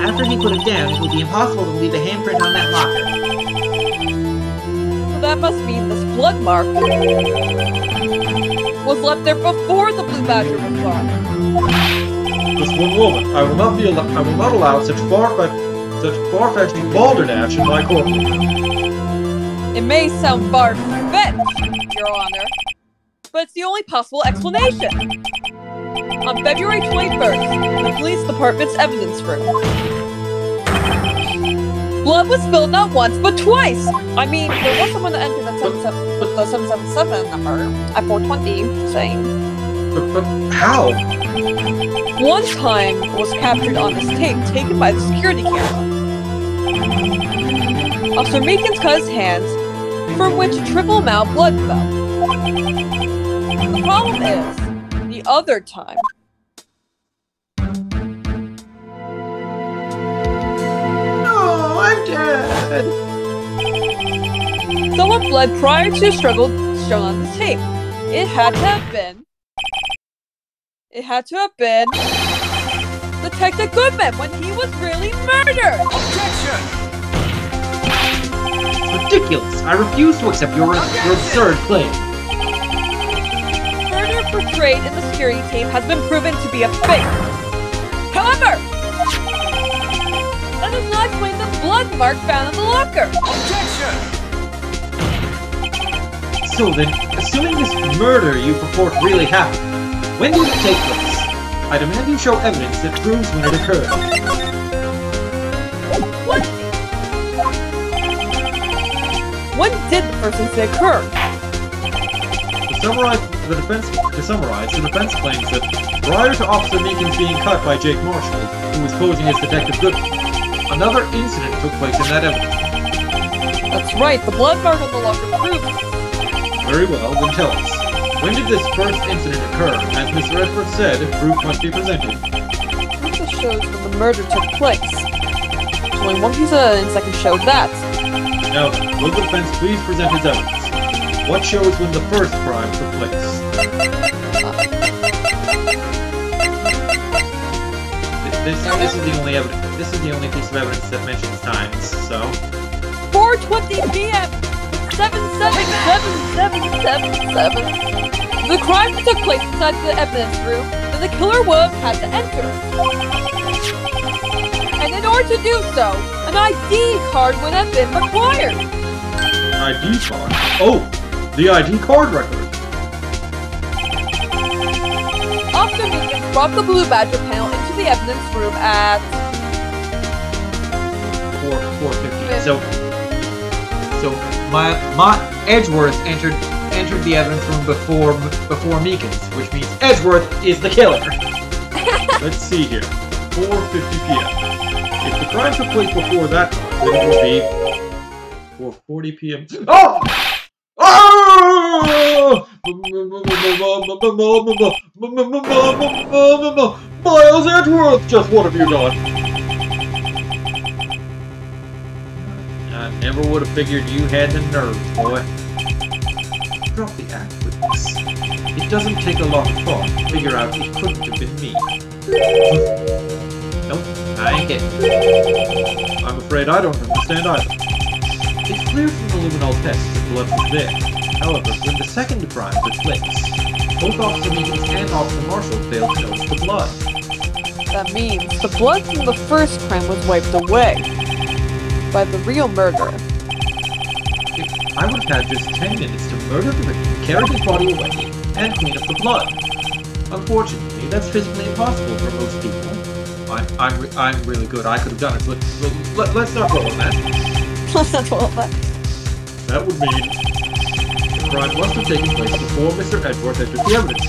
After he put it down, it would be impossible to leave a handprint on that locker. So that must mean this blood mark was left there before the Blue Badger was brought. Just one moment. I will not allow such far-fetched balderdash in my courtroom. It may sound far-fetched, Your Honor, but it's the only possible explanation. On February 21st, in the police department's evidence room, blood was spilled not once, but twice! I mean, there was someone that entered the 777 number at 420, saying. But how? One time was captured on this tape taken by the security camera. Officer Meekins cut his hands, from which a triple amount of blood fell. The problem is, the other time. No, I'm dead. Someone bled prior to the struggle shown on the tape. It had to have been Detective Goodman when he was really murdered! Objection! Ridiculous! I refuse to accept your absurd claim. Murder portrayed in the security tape has been proven to be a fake. However, that does not explain the blood mark found in the locker. Objection! So then, assuming this murder you purport really happened, when did it take place? I demand you show evidence that proves when it occurred. What? When did the first incident occur? To summarize, the defense claims that prior to Officer Meekins being cut by Jake Marshall, who was posing as Detective Goodman, another incident took place in that evidence. That's right, the blood mark on the locker proved it. Very well, then tell us. When did this first incident occur? As Mr. Edwards said, proof must be presented. Proof that shows when the murder took place. There's only one piece of evidence that can show that. Now, will the defense please present his evidence? What shows when the first crime took place? This is the only evidence. This is the only piece of evidence that mentions times. So. 4:20 p.m. 7777777. The crime took place inside the evidence room, and the killer would have had to enter. And in order to do so, an ID card would have been required. ID card? Oh, the ID card record. Officer Meekins brought the blue badger panel into the evidence room at 4:50. So my Edgeworth entered the evidence room before Meekins, which means Edgeworth is the killer. Let's see here. 4:50 p.m. If the crime took place before that time, then it would be 4:40 p.m. Oh! Oh! Miles Edgeworth, just what have you done? I never would have figured you had the nerve, boy. Drop the act with this. It doesn't take a lot of thought to figure out it couldn't have been me. Nope, I ain't getting it. I'm afraid I don't understand either. It's clear from the luminol test that blood was there. However, when the second crime took place, both Officer Meekins and Officer Marshall failed to notice the blood. That means the blood from the first crime was wiped away by the real murderer. I would have had just 10 minutes to murder the victim, carry his body away, and clean up the blood. Unfortunately, that's physically impossible for most people. I'm really good. I could have done it, but let's not go on that. Let's not go on that. That would mean the crime must have taken place before Mr. Edgeworth entered the evidence.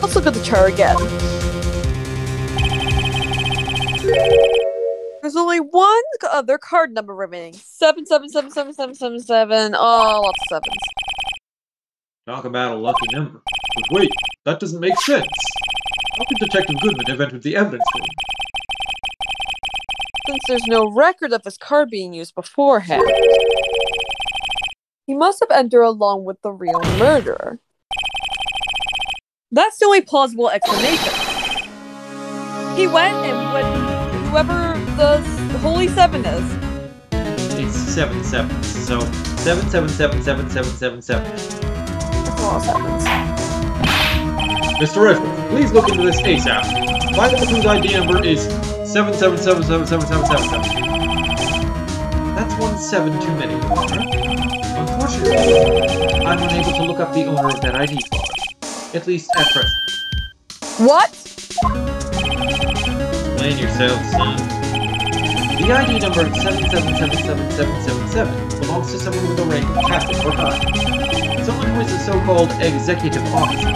Let's look at the chart again. There's only one other card number remaining. 7777777. Oh, lots of sevens. Talk about a lucky number. But wait, that doesn't make sense. How could Detective Goodman have entered the evidence room? Since there's no record of his card being used beforehand, he must have entered along with the real murderer. That's the only plausible explanation. He went and with whoever the Holy Seven is. It's 7 sevens, so 7777777. That's a lot of sevens. Mr. Edwards, please look into this ASAP. My victim's ID number is 777777777. That's 17 too many, Your Honor. Unfortunately, I'm unable to look up the owner of that ID card. At least at present. What? Explain yourself, son. The ID number 7777777 belongs to someone with a rank of captain or higher. Someone who is a so-called executive officer.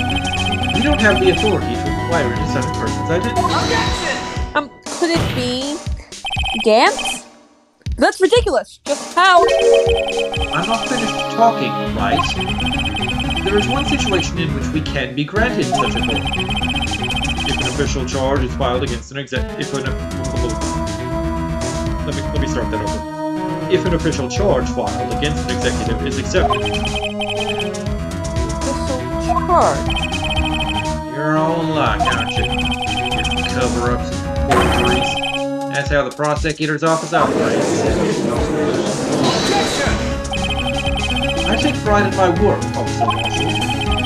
We don't have the authority to inquire into such a person's identity. Could it be Gantz? That's ridiculous. Just how? I'm not finished talking, right? There is one situation in which we can be granted such authority. If an official charge is filed against an Let me start that over. If an official charge filed against an executive is accepted. Official charge? You're all alike, aren't you? Your cover-ups and forgeries. That's how the prosecutor's office operates. I take pride in my work, Officer Marshall.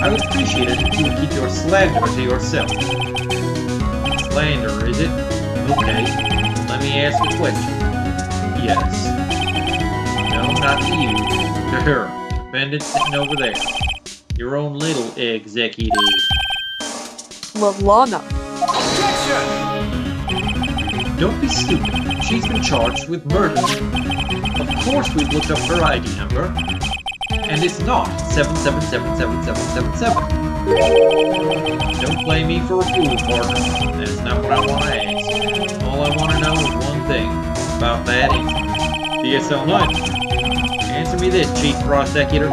I would appreciate it if you would keep your slander to yourself. Slander, is it? Okay. Let me ask a question. Yes. No, not to you. To her. Defendant sitting over there. Your own little executive. Well, Lana. Don't be stupid. She's been charged with murder. Of course we've looked up her ID number. And it's not 7777777. Don't play me for a fool, partner. That's not what I want to ask. All I want to know is one thing. About that incident. DSL-9. Answer me this, Chief Prosecutor.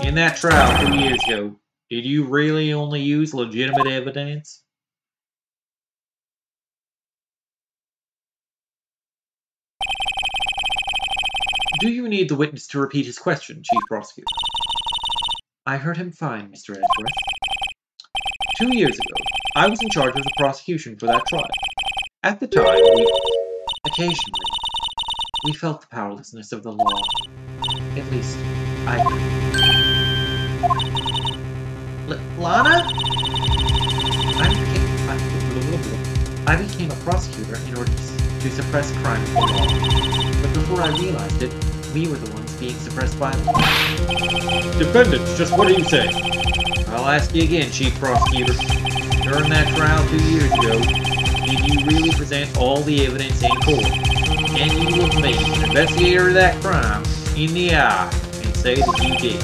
In that trial 2 years ago, did you really only use legitimate evidence? Do you need the witness to repeat his question, Chief Prosecutor? I heard him fine, Mr. Edgeworth. 2 years ago, I was in charge of the prosecution for that trial. At the time, occasionally, we felt the powerlessness of the law. At least, I did. Lana? I became a prosecutor in order to suppress crime with the law. But before I realized it, we were the ones being suppressed by the law. Defendants, just what do you say? I'll ask you again, Chief Prosecutor. During that trial 2 years ago, did you really present all the evidence in court? Can you look me, an investigator of that crime, in the eye and say that you did?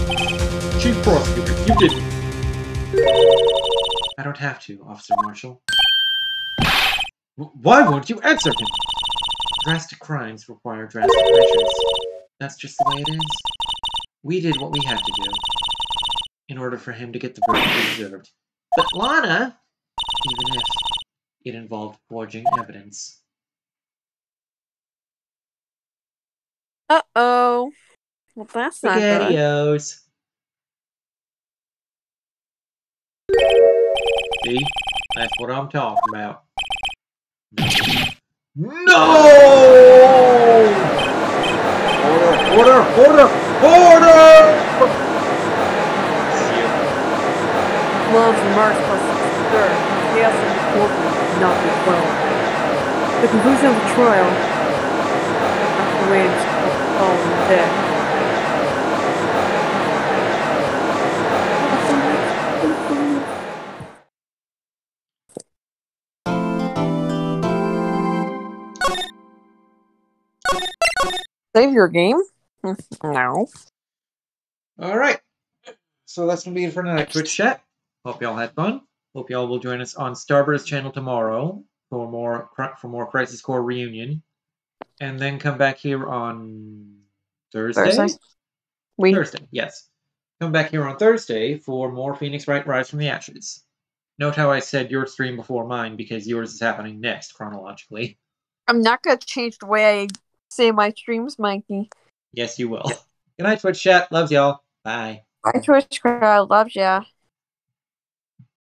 Chief Prosecutor, you didn't. I don't have to, Officer Marshall. Why won't you answer him? Drastic crimes require drastic measures. That's just the way it is. We did what we had to do in order for him to get the verdict he deserved. But Lana, even if it involved forging evidence. Uh-oh. Well, that's not good. SpaghettiOs. See? That's what I'm talking about. No! Order! Love's remarks plus third. Chaos in the courtroom could not be quelled. The conclusion of the trial, after Williams following dead. Save your game? No. Alright. So that's going to be it for the next Twitch chat. Hope y'all had fun. Hope y'all will join us on Starburst channel tomorrow for more Crisis Core reunion. And then come back here on Thursday? Thursday, yes. Come back here on Thursday for more Phoenix Wright Rise from the Ashes. Note how I said your stream before mine because yours is happening next chronologically. I'm not going to change the way I say my streams, Mikey. Yes, you will. Good night, Twitch chat. Loves y'all. Bye. Bye, Twitch crowd. Loves ya.